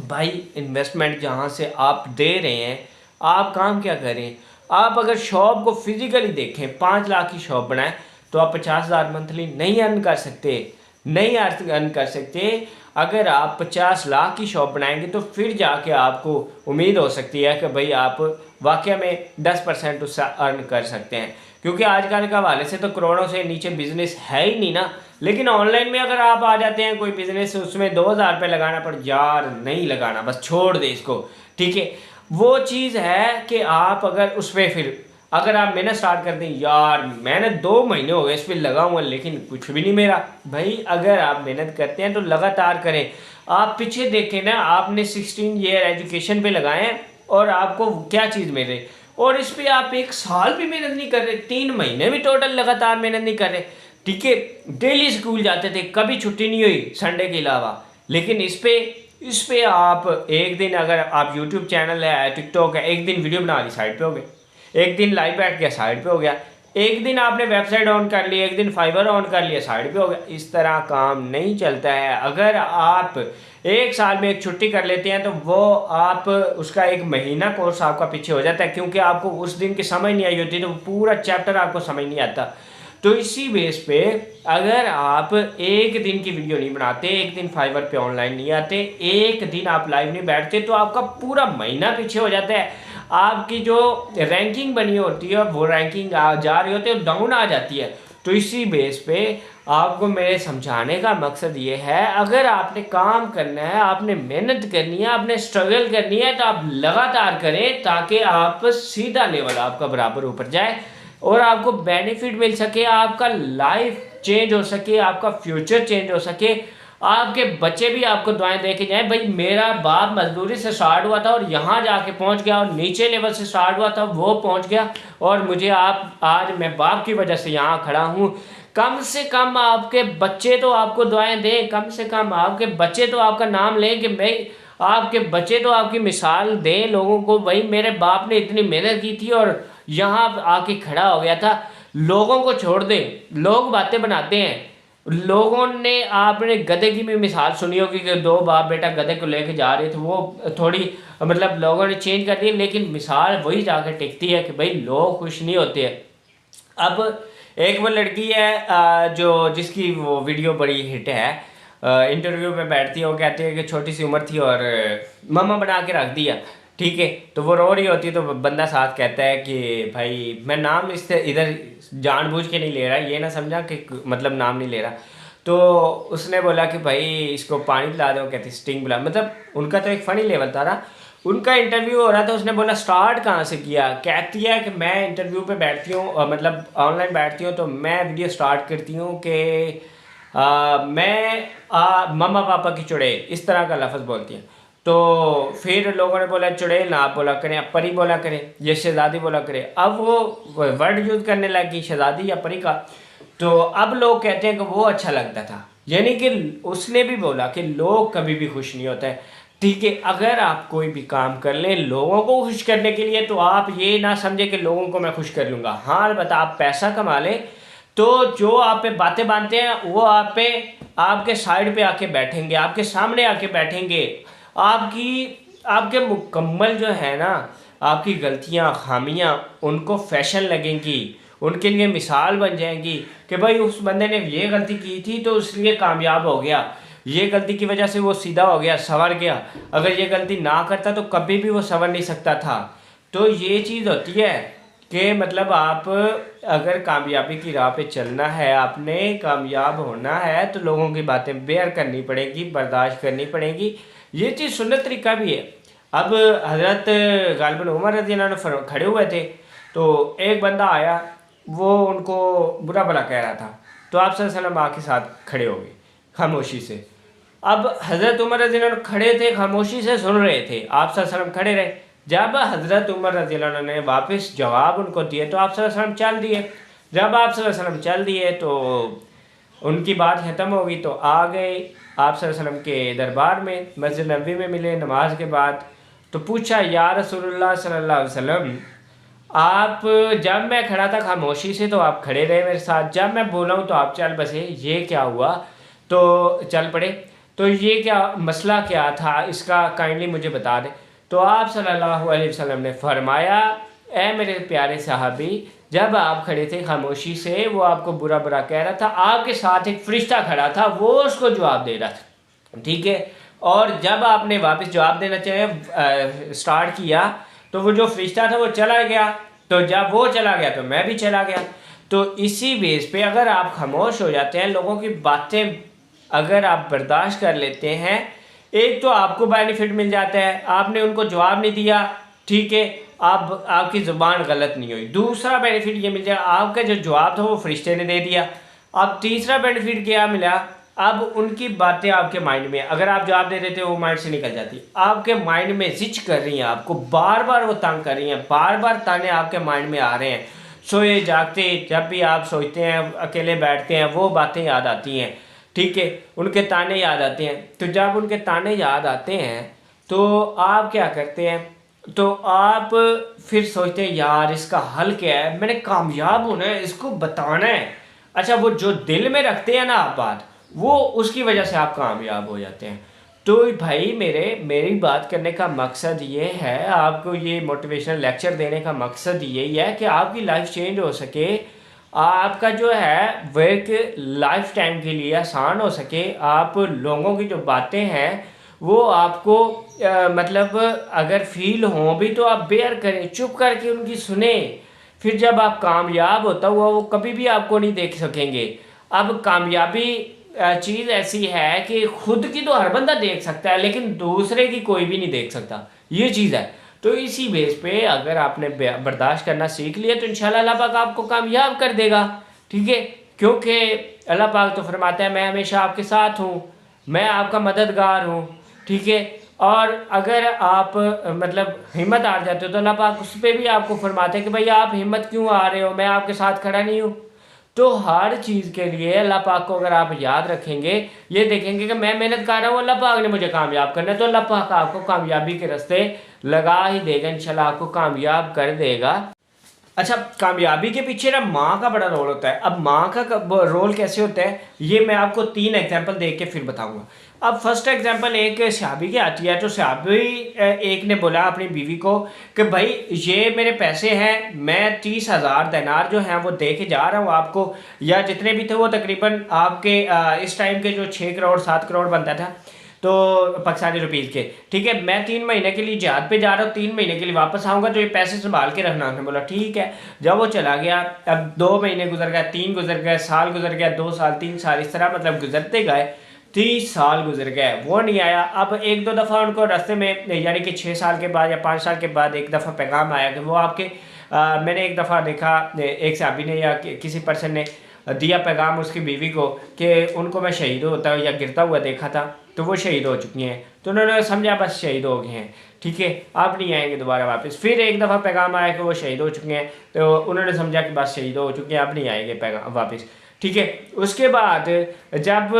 भाई इन्वेस्टमेंट जहाँ से आप दे रहे हैं, आप काम क्या करें? आप अगर शॉप को फिजिकली देखें, 5 लाख की शॉप बनाएं तो आप 50,000 मंथली नहीं अर्न कर सकते, नहीं अर्न कर सकते। अगर आप 50 लाख की शॉप बनाएंगे तो फिर जाके आपको उम्मीद हो सकती है कि भाई आप वाकई में 10% उससे अर्न कर सकते हैं, क्योंकि आजकल के हवाले से तो करोड़ों से नीचे बिजनेस है ही नहीं ना। लेकिन ऑनलाइन में अगर आप आ जाते हैं कोई बिजनेस, उसमें 2,000 रुपये लगाना पड़, यार नहीं लगाना, बस छोड़ दे इसको, ठीक है। वो चीज़ है कि आप अगर उस पर फिर अगर आप मेहनत स्टार्ट कर दें, यार मैंने 2 महीने हो गए इस पर लगा हुआ लेकिन कुछ भी नहीं मेरा, भाई अगर आप मेहनत करते हैं तो लगातार करें। आप पीछे देखें ना, आपने 16 ईयर एजुकेशन पे लगाए हैं और आपको क्या चीज़ मिल रही, और इस पर आप 1 साल भी मेहनत नहीं कर रहे, 3 महीने भी टोटल लगातार मेहनत नहीं कर रहे, ठीक है। डेली स्कूल जाते थे, कभी छुट्टी नहीं हुई संडे के अलावा। लेकिन इस पे आप एक दिन, अगर आप यूट्यूब चैनल है, टिकटॉक है, एक दिन वीडियो बना ली साइड पे हो गए, एक दिन लाइव बैठ गया साइड पे हो गया, एक दिन आपने वेबसाइट ऑन कर ली, एक दिन फाइवर ऑन कर लिया, साइड पे हो गया। इस तरह काम नहीं चलता है। अगर आप एक साल में एक छुट्टी कर लेते हैं तो वो आप उसका एक महीना कोर्स आपका पीछे हो जाता है, क्योंकि आपको उस दिन की समझ नहीं आई होती, तो पूरा चैप्टर आपको समझ नहीं आता। तो इसी बेस पे अगर आप एक दिन की वीडियो नहीं बनाते, एक दिन फाइवर पे ऑनलाइन नहीं आते, एक दिन आप लाइव नहीं बैठते, तो आपका पूरा महीना पीछे हो जाता है। आपकी जो रैंकिंग बनी होती है वो रैंकिंग जा रही होती है, डाउन आ जाती है। तो इसी बेस पे आपको मेरे समझाने का मकसद ये है, अगर आपने काम करना है, आपने मेहनत करनी है, आपने स्ट्रगल करनी है, तो आप लगातार करें ताकि आप सीधा लेवल आपका बराबर ऊपर जाए और आपको बेनिफिट मिल सके, आपका लाइफ चेंज हो सके, आपका फ्यूचर चेंज हो सके, आपके बच्चे भी आपको दुआएं दे के जाएं, भाई मेरा बाप मजदूरी से स्टार्ट हुआ था और यहाँ जाके पहुँच गया, और नीचे लेवल से स्टार्ट हुआ था वो पहुँच गया, और मुझे आप आज मैं बाप की वजह से यहाँ खड़ा हूँ। कम से कम आपके बच्चे तो आपको दुआएं दें, कम से कम आपके बच्चे तो आपका नाम लें कि भाई, आपके बच्चे तो आपकी मिसाल दें लोगों को, भाई मेरे बाप ने इतनी मेहनत की थी और यहाँ आके खड़ा हो गया था। लोगों को छोड़ दें, लोग बातें बनाते हैं। लोगों ने, आपने गधे की भी मिसाल सुनी होगी कि दो बाप बेटा गधे को लेके जा रहे थे, वो थोड़ी मतलब लोगों ने चेंज कर दी, लेकिन मिसाल वही जाकर टिकती है कि भाई लोग खुश नहीं होते हैं। अब एक वो लड़की है जो जिसकी वो वीडियो बड़ी हिट है, इंटरव्यू में बैठती है, वो कहती है कि छोटी सी उम्र थी और मम्मा बना के रख दिया, ठीक है। तो वो रो रही होती है, तो बंदा साथ कहता है कि भाई मैं नाम इससे इधर जानबूझ के नहीं ले रहा, ये ना समझा कि मतलब नाम नहीं ले रहा। तो उसने बोला कि भाई इसको पानी पिला दो, कहती स्टिंग पिला, मतलब उनका तो एक फ़नी लेवल था ना। उनका इंटरव्यू हो रहा था, उसने बोला स्टार्ट कहाँ से किया, कहती है कि मैं इंटरव्यू पे बैठती हूँ, मतलब ऑनलाइन बैठती हूँ, तो मैं वीडियो स्टार्ट करती हूँ कि मैं मम्मा पापा की चुड़ैल, इस तरह का लफ्ज़ बोलती हैं। तो फिर लोगों ने बोला चुड़ैल ना आप बोला करें, अब परी बोला करें, ये शहज़ादी बोला करें। अब वो वर्ड यूज़ करने लगी शहज़ादी या परी का। तो अब लोग कहते हैं कि वो अच्छा लगता था, यानी कि उसने भी बोला कि लोग कभी भी खुश नहीं होते हैं, ठीक है। अगर आप कोई भी काम कर लें लोगों को खुश करने के लिए, तो आप ये ना समझे कि लोगों को मैं खुश कर लूँगा। हाँ अलबत्ता आप पैसा कमा लें तो जो आप पे बातें बांधते हैं वो आप पे, आपके साइड पे आके बैठेंगे, आपके सामने आके बैठेंगे, आपके मुकम्मल जो है ना, आपकी गलतियां खामियां उनको फैशन लगेंगी, उनके लिए मिसाल बन जाएंगी कि भाई उस बंदे ने ये गलती की थी तो इसलिए कामयाब हो गया, ये गलती की वजह से वो सीधा हो गया, संवर गया, अगर ये गलती ना करता तो कभी भी वो संवर नहीं सकता था। तो ये चीज़ होती है कि मतलब आप अगर कामयाबी की राह पे चलना है, आपने कामयाब होना है, तो लोगों की बातें बेयर करनी पड़ेगी, बर्दाश्त करनी पड़ेगी। ये चीज़ सुन्नत तरीका भी है। अब हज़रत गालिबन उमर रज़ी अल्लाह अन्हु खड़े हुए थे, तो एक बंदा आया, वो उनको बुरा भला कह रहा था, तो आप सल्लल्लाहु अलैहि वसल्लम आके साथ खड़े हो गए खामोशी से। अब हज़रत उमर रज़ी अल्लाह अन्हु खड़े थे, खामोशी से सुन रहे थे, आप सल्लल्लाहु अलैहि वसल्लम खड़े रहे। जब हज़रत उमर रज़ी अल्लाह अन्हु ने वापस जवाब उनको दिए तो आप सल्लल्लाहु अलैहि वसल्लम चल दिए। जब आप सल्लल्लाहु अलैहि वसल्लम चल दिए तो उनकी बात ख़त्म हो गई, तो आ गए आप सल्लल्लाहु अलैहि वसल्लम के दरबार में, मस्जिद नबवी में मिले नमाज के बाद। तो पूछा या रसूलुल्लाह सल्लल्लाहु अलैहि वसल्लम, आप जब मैं खड़ा था खामोशी से तो आप खड़े रहे मेरे साथ, जब मैं बोला हूँ तो आप चल बसे, ये क्या हुआ? तो चल पड़े, तो ये क्या मसला क्या था, इसका काइंडली मुझे बता दें। तो आप सल्लल्लाहु अलैहि वसल्लम ने फरमाया, ए मेरे प्यारे साहबी, जब आप खड़े थे खामोशी से, वो आपको बुरा बुरा कह रहा था, आपके साथ एक फरिश्ता खड़ा था, वो उसको जवाब दे रहा था, ठीक है। और जब आपने वापस जवाब देना चाहे स्टार्ट किया, तो वो जो फरिश्ता था वो चला गया, तो जब वो चला गया तो मैं भी चला गया। तो इसी बेस पे अगर आप खामोश हो जाते हैं, लोगों की बातें अगर आप बर्दाश्त कर लेते हैं, एक तो आपको बेनिफिट मिल जाता है, आपने उनको जवाब नहीं दिया, ठीक है, अब आपकी ज़ुबान गलत नहीं हुई। दूसरा बेनिफिट ये मिल जाएगा, आपका जो जवाब था वो फरिश्ते ने दे दिया। अब तीसरा बेनिफिट क्या मिला, अब उनकी बातें आपके माइंड में, अगर आप जवाब दे देते हो वो माइंड से निकल जाती, आपके माइंड में जिच कर रही हैं, आपको बार बार वो तंग कर रही हैं, बार बार ताने आपके माइंड में आ रहे हैं। सोए जागते जब भी आप सोचते हैं, अकेले बैठते हैं, वो बातें याद आती हैं, ठीक है, उनके ताने याद आते हैं। तो जब उनके ताने याद आते हैं तो आप क्या करते हैं, तो आप फिर सोचते हैं यार इसका हल क्या है, मैंने कामयाब होना है, इसको बताना है। अच्छा, वो जो दिल में रखते हैं ना आप बात, वो उसकी वजह से आप कामयाब हो जाते हैं। तो भाई मेरी बात करने का मकसद ये है, आपको ये मोटिवेशनल लेक्चर देने का मकसद यही है कि आपकी लाइफ चेंज हो सके, आपका जो है वर्क लाइफ टाइम के लिए आसान हो सके, आप लोगों की जो बातें हैं वो आपको मतलब अगर फील हो भी तो आप बेयर करें, चुप करके उनकी सुने। फिर जब आप कामयाब होता हुआ वो कभी भी आपको नहीं देख सकेंगे। अब कामयाबी चीज़ ऐसी है कि खुद की तो हर बंदा देख सकता है लेकिन दूसरे की कोई भी नहीं देख सकता, ये चीज़ है। तो इसी बेस पे अगर आपने बर्दाश्त करना सीख लिया तो इंशाल्लाह अल्लाह पाक आपको कामयाब कर देगा। ठीक है, क्योंकि अल्लाह पाक तो फरमाता है मैं हमेशा आपके साथ हूँ, मैं आपका मददगार हूँ। ठीक है, और अगर आप मतलब हिम्मत हार जाते हो तो अल्लाह पाक उस पर भी आपको फरमाते हैं कि भाई आप हिम्मत क्यों हार रहे हो, मैं आपके साथ खड़ा नहीं हूँ। तो हर चीज़ के लिए अल्लाह पाक को अगर आप याद रखेंगे, ये देखेंगे कि मैं मेहनत कर रहा हूँ, अल्लाह पाक ने मुझे कामयाब करना है, तो अल्लाह पाक आपको कामयाबी के रास्ते लगा ही देगा, इंशाल्लाह आपको कामयाब कर देगा। अच्छा, कामयाबी के पीछे ना माँ का बड़ा रोल होता है। अब माँ का रोल कैसे होता है ये मैं आपको 3 एग्जांपल देख के फिर बताऊंगा। अब फर्स्ट एग्जांपल एक सहाबी की आती है। तो सहाबी एक ने बोला अपनी बीवी को कि भाई ये मेरे पैसे हैं, मैं 30,000 दिनार जो हैं वो दे के जा रहा हूँ आपको, या जितने भी थे वो तकरीबन आपके इस टाइम के जो 6 करोड़ 7 करोड़ बनता था तो पाकिस्तानी रुपीज़ के। ठीक है, मैं 3 महीने के लिए जहाज पे जा रहा हूँ, 3 महीने के लिए वापस आऊँगा, तो ये पैसे संभाल के रखना। उसने बोला ठीक है। जब वो चला गया, अब 2 महीने गुजर गए, 3 गुजर गए, साल गुजर गया, 2 साल 3 साल, इस तरह मतलब गुजरते गए। 30 साल गुजर गए, वो नहीं आया। अब 1-2 दफ़ा उनको रास्ते में यानी कि 6 साल के बाद या 5 साल के बाद एक दफ़ा पैगाम आया कि वो आपके मैंने एक दफ़ा देखा एक साहबी ने या किसी पर्सन ने दिया पैगाम उसकी बीवी को कि उनको मैं शहीद होता या गिरता हुआ देखा था, तो वो शहीद हो चुकी हैं। तो उन्होंने समझा बस शहीद हो गए हैं, ठीक है, आप नहीं आएंगे दोबारा वापस। फिर एक दफ़ा पैगाम आया कि वो शहीद हो चुके हैं, तो उन्होंने समझा कि बस शहीद हो चुके हैं, आप नहीं आएंगे पैगाम वापस। ठीक है, उसके बाद जब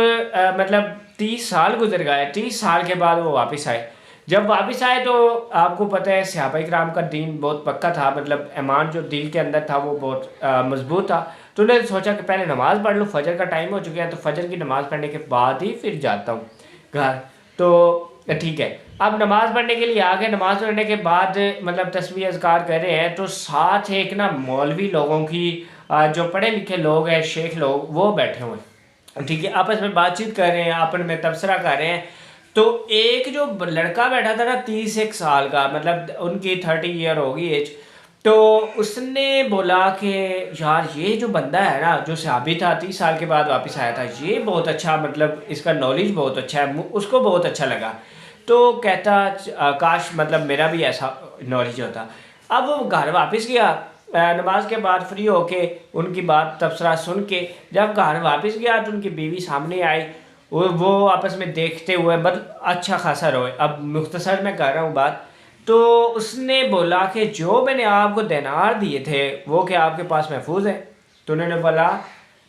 मतलब 30 साल गुजर गए, 30 साल के बाद वो वापस आए। जब वापस आए तो आपको पता है सहाबा इकराम का दीन बहुत पक्का था, मतलब ईमान जो दिल के अंदर था वो बहुत मजबूत था। तो उन्होंने सोचा कि पहले नमाज़ पढ़ लूँ, फजर का टाइम हो चुका है, तो फजर की नमाज़ पढ़ने के बाद ही फिर जाता हूँ घर। तो ठीक है, अब नमाज़ पढ़ने के लिए आ गए। नमाज़ पढ़ने के बाद मतलब तस्बीह अज़कार कर रहे हैं, तो साथ एक ना मौलवी लोगों की जो पढ़े लिखे लोग हैं, शेख लोग, वो बैठे हुए हैं। ठीक है, आपस में बातचीत कर रहे हैं, आपस में तबसरा कर रहे हैं। तो एक जो लड़का बैठा था ना 31 साल का, मतलब उनकी 30 ईयर होगी एज, तो उसने बोला कि यार ये जो बंदा है ना, जो सहाबी था 30 साल के बाद वापस आया था, ये बहुत अच्छा, मतलब इसका नॉलेज बहुत अच्छा है, उसको बहुत अच्छा लगा। तो कहता काश मतलब मेरा भी ऐसा नॉलेज होता। अब वो घर वापस गया, नमाज के बाद फ्री होके उनकी बात तबसरा सुन के जब घर वापस गया तो उनकी बीवी सामने आई। वो आपस में देखते हुए बस अच्छा खासा रोए। अब मुख्तसर में कर रहा हूँ बात। तो उसने बोला कि जो मैंने आपको दिनार दिए थे वो क्या आपके पास महफूज है? तो उन्होंने बोला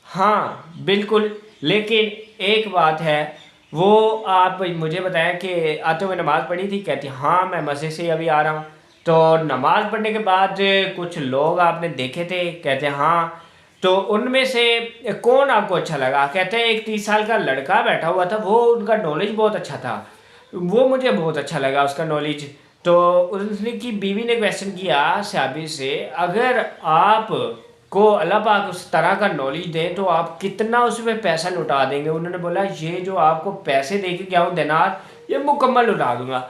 हाँ बिल्कुल, लेकिन एक बात है, वो आप मुझे बताएं कि आते हुए नमाज़ पढ़ी थी? कहती हाँ मैं मस्जिद से अभी आ रहा हूँ। तो नमाज़ पढ़ने के बाद कुछ लोग आपने देखे थे? कहते हाँ। तो उनमें से कौन आपको अच्छा लगा? कहते हैं एक 30 साल का लड़का बैठा हुआ था, वो उनका नॉलेज बहुत अच्छा था, वो मुझे बहुत अच्छा लगा उसका नॉलेज। तो उसने की बीवी ने क्वेश्चन किया सहाबी से, अगर आप को अल्लाह पाक उस तरह का नॉलेज दे तो आप कितना उसमें पैसा लुटा देंगे? उन्होंने बोला ये जो आपको पैसे दे के क्या हूँ दिनार, ये मुकम्मल लुटा दूंगा।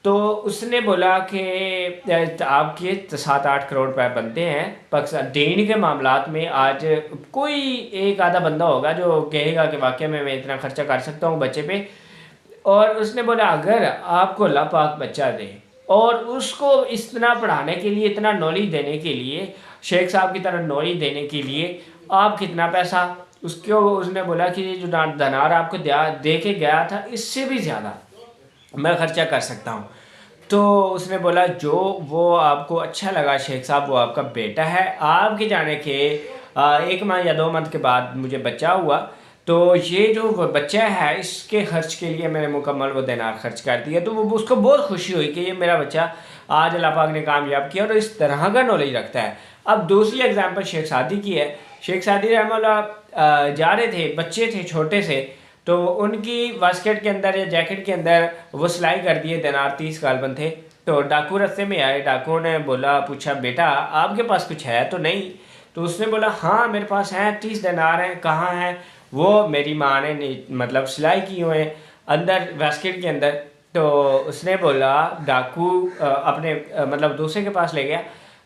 तो उसने बोला कि आपके 7-8 करोड़ रुपए बनते हैं पाकिस्तान दीन के मामलात में। आज कोई एक आधा बंदा होगा जो कहेगा कि वाकई में मैं इतना खर्चा कर सकता हूँ बच्चे पे। और उसने बोला अगर आपको अल्लाह पाक बच्चा दे और उसको इस तरह पढ़ाने के लिए, इतना नॉलेज देने के लिए, शेख साहब की तरह नॉलेज देने के लिए आप कितना पैसा उसको, उसने बोला कि जो दिनार आपको दे के गया था इससे भी ज़्यादा मैं खर्चा कर सकता हूँ। तो उसने बोला जो वो आपको अच्छा लगा शेख साहब, वो आपका बेटा है। आपके जाने के 1 माह या 2 मंथ के बाद मुझे बच्चा हुआ, तो ये जो बच्चा है इसके खर्च के लिए मैंने मुकम्मल वो दिनार खर्च कर दिया। तो वो उसको बहुत खुशी हुई कि ये मेरा बच्चा आज अल्लाह पाक ने कामयाब किया और इस तरह का नॉलेज रखता है। अब दूसरी एग्जांपल शेख सादी की है। शेख सादी रहमतुल्लाह जा रहे थे, बच्चे थे छोटे से, तो उनकी बास्केट के अंदर या जैकेट के अंदर वो सिलाई कर दिए दिनार 30 गालबन थे। तो डाकू रास्ते में आए, डाकुओं ने बोला, पूछा बेटा आपके पास कुछ है तो नहीं? तो उसने बोला हाँ मेरे पास हैं 30 दिनार हैं। कहाँ हैं? वो मेरी माँ ने मतलब सिलाई की हुए अंदर बास्केट के अंदर। तो उसने बोला, डाकू अपने मतलब दूसरे के पास ले गया।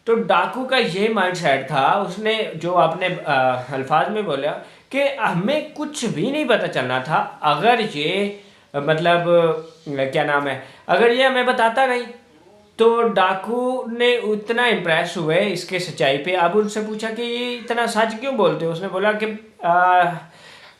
तो डाकू का ये माइंड सेट था, उसने जो अपने अल्फाज में बोला कि हमें कुछ भी नहीं पता चलना था अगर ये मतलब क्या नाम है, अगर ये हमें बताता नहीं। तो डाकू ने उतना इम्प्रेस हुए इसके सच्चाई पे। अब उनसे पूछा कि ये इतना सच क्यों बोलते हो? उसने बोला कि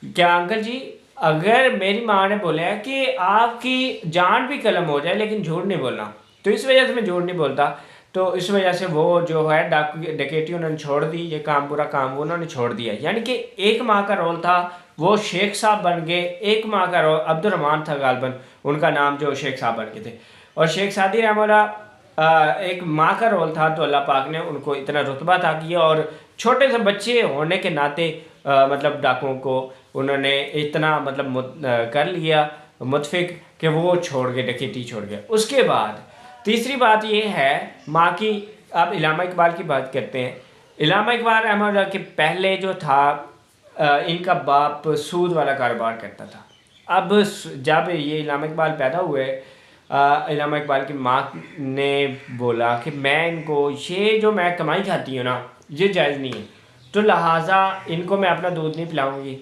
क्या अंकल जी, अगर मेरी माँ ने बोला है कि आपकी जान भी कलम हो जाए लेकिन झूठ नहीं बोलना, तो इस वजह से मैं झूठ नहीं बोलता। तो इस वजह से वो जो है डाकू डकैती उन्होंने छोड़ दी, ये काम पूरा काम वो उन्होंने छोड़ दिया। यानी कि एक माँ का रोल था, वो शेख साहब बन गए। एक माँ का रोल अब्दुर्रहमान था गालबन उनका नाम, जो शेख साहब बन गए थे। और शेख सादी रहमतुल्लाह एक माँ का रोल था, तो अल्लाह पाक ने उनको इतना रुतबा अता किया। और छोटे से बच्चे होने के नाते मतलब डाकुओं को उन्होंने इतना मतलब कर लिया मुतफिक कि वो छोड़ गए, डकैती छोड़ गए। उसके बाद तीसरी बात ये है माँ की। अब इल्लामा इकबाल की बात करते हैं। इल्लामा इकबाल रहमतुल्लाह के पहले जो था इनका बाप सूद वाला कारोबार करता था। अब जब ये इल्लामा इकबाल पैदा हुए, इल्लामा इकबाल की माँ ने बोला कि मैं इनको ये जो मैं कमाई खाती हूँ ना, ये जायज़ नहीं है, तो लिहाजा इनको मैं अपना दूध नहीं पिलाऊंगी।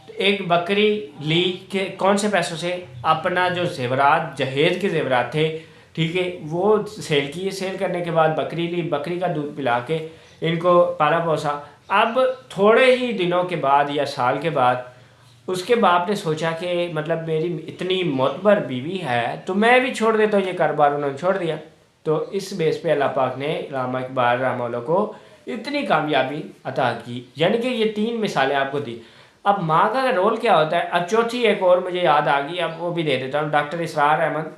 तो एक बकरी ली के कौन से पैसों से, अपना जो जेवरात जहेज के जेवरात थे, ठीक है, वो सेल किए। सेल करने के बाद बकरी ली, बकरी का दूध पिला के इनको पाला पोसा। अब थोड़े ही दिनों के बाद या साल के बाद उसके बाप ने सोचा कि मतलब मेरी इतनी मोतबर बीवी है तो मैं भी छोड़ देता हूँ ये कारोबार। उन्होंने छोड़ दिया। तो इस बेस पे अल्लाह पाक ने इल्लामा इकबाल रहमतुल्लाह को इतनी कामयाबी अता की। यानी कि ये 3 मिसालें आपको दी। अब माँ का रोल क्या होता है? अब चौथी एक और मुझे याद आ गई, अब वो भी दे देता हूँ। डॉक्टर इसरार अहमद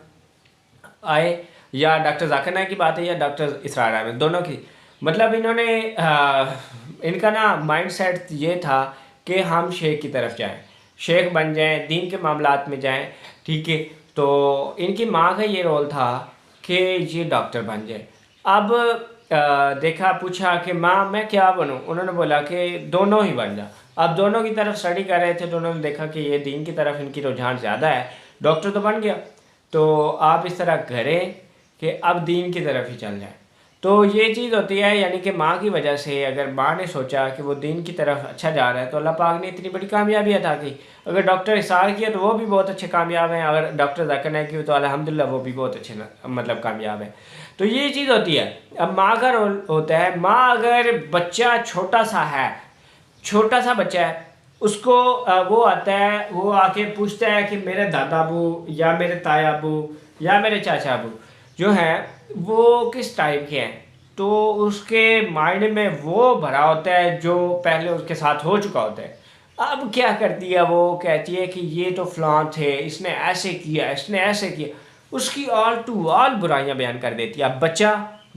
आए, या डॉक्टर जाकिर नाइक की बात है या डॉक्टर इसरार अहमद, दोनों की। मतलब इन्होंने इनका ना माइंड सेट ये था कि हम शेख की तरफ जाएं, शेख बन जाएं, दीन के मामलात में जाएं, ठीक है। तो इनकी माँ का ये रोल था कि ये डॉक्टर बन जाए। अब देखा, पूछा कि माँ मैं क्या बनूं? उन्होंने बोला कि दोनों ही बन जा। अब दोनों की तरफ स्टडी कर रहे थे, तो उन्होंने देखा कि ये दीन की तरफ इनकी रुझान ज़्यादा है, डॉक्टर तो बन गया। तो आप इस तरह करें कि अब दीन की तरफ ही चल जाए। तो ये चीज़ होती है, यानी कि माँ की वजह से अगर माँ ने सोचा कि वो दीन की तरफ अच्छा जा रहा है तो अल्लाह पाक ने इतनी बड़ी कामयाबी अता की। अगर डॉक्टर इसार किया तो वो भी बहुत अच्छे कामयाब हैं, अगर डॉक्टर जाकिर नाइक की तो अल्हम्दुलिल्लाह वो भी बहुत अच्छे मतलब कामयाब है। तो ये चीज़ होती है। अब माँ का रोल होता है, माँ अगर बच्चा छोटा सा है, छोटा सा बच्चा है, उसको वो आता है, वो आके पूछता है कि मेरे दादा अबू या मेरे ताया अबू या मेरे चाचा अबू जो हैं वो किस टाइप के हैं। तो उसके माइंड में वो भरा होता है जो पहले उसके साथ हो चुका होता है। अब क्या करती है, वो कहती है कि ये तो फलां थे, इसने ऐसे किया, इसने ऐसे किया, उसकी ऑल टू ऑल बुराइयां बयान कर देती है। अब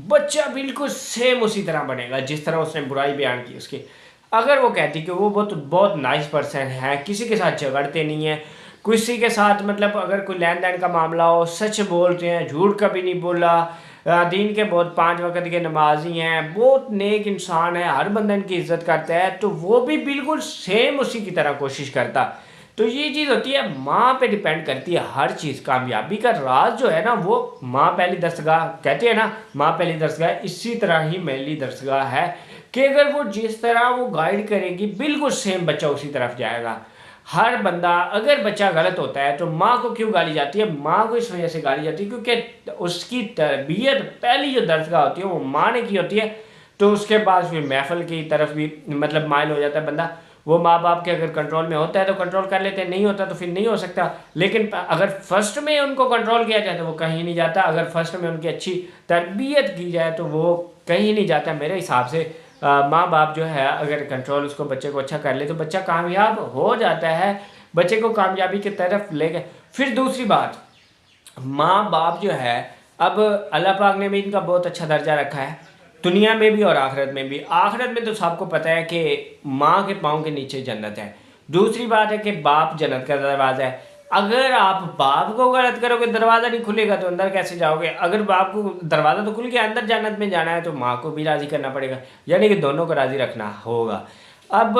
बच्चा बिल्कुल सेम उसी तरह बनेगा जिस तरह उसने बुराई बयान की उसकी। अगर वो कहती कि वो बहुत बहुत नाइस पर्सन है, किसी के साथ झगड़ते नहीं है, किसी के साथ मतलब अगर कोई लेन देन का मामला हो सच बोलते हैं, झूठ कभी नहीं बोला, दीन के बहुत 5 वक्त के नमाजी हैं, बहुत नेक इंसान है, हर बंदन की इज्जत करता है, तो वो भी बिल्कुल सेम उसी की तरह कोशिश करता। तो ये चीज़ होती है, माँ पे डिपेंड करती है हर चीज़। कामयाबी का राज जो है ना, वो माँ पहली दस्तगाह, कहते हैं ना माँ पहली दस्तगाह, इसी तरह ही पहली दस्तगाह है कि अगर वो जिस तरह वो गाइड करेगी बिल्कुल सेम बच्चा उसी तरफ जाएगा। हर बंदा, अगर बच्चा गलत होता है तो माँ को क्यों गाली जाती है? माँ को इस वजह से गाली जाती है क्योंकि उसकी तरबियत पहली जो दर्जगाह होती है वो माँ ने की होती है। तो उसके बाद फिर महफिल की तरफ भी मतलब माइल हो जाता है बंदा। वो माँ बाप के अगर कंट्रोल में होता है तो कंट्रोल कर लेते हैं, नहीं होता तो फिर नहीं हो सकता। लेकिन अगर फर्स्ट में उनको कंट्रोल किया जाए तो वो कहीं नहीं जाता। अगर फर्स्ट में उनकी अच्छी तरबियत की जाए तो वो कहीं नहीं जाता मेरे हिसाब से। माँ बाप जो है अगर कंट्रोल उसको बच्चे को अच्छा कर ले तो बच्चा कामयाब हो जाता है, बच्चे को कामयाबी की तरफ ले गए। फिर दूसरी बात, माँ बाप जो है, अब अल्लाह पाक ने भी इनका बहुत अच्छा दर्जा रखा है दुनिया में भी और आखिरत में भी। आखिरत में तो सबको पता है कि माँ के पाँव के नीचे जन्नत है। दूसरी बात है कि बाप जन्नत का दरवाज़ा है। अगर आप बाप को गलत करोगे, दरवाज़ा नहीं खुलेगा तो अंदर कैसे जाओगे? अगर बाप को दरवाज़ा तो खुल गया, अंदर जन्नत में जाना है तो माँ को भी राज़ी करना पड़ेगा, यानी कि दोनों को राज़ी रखना होगा। अब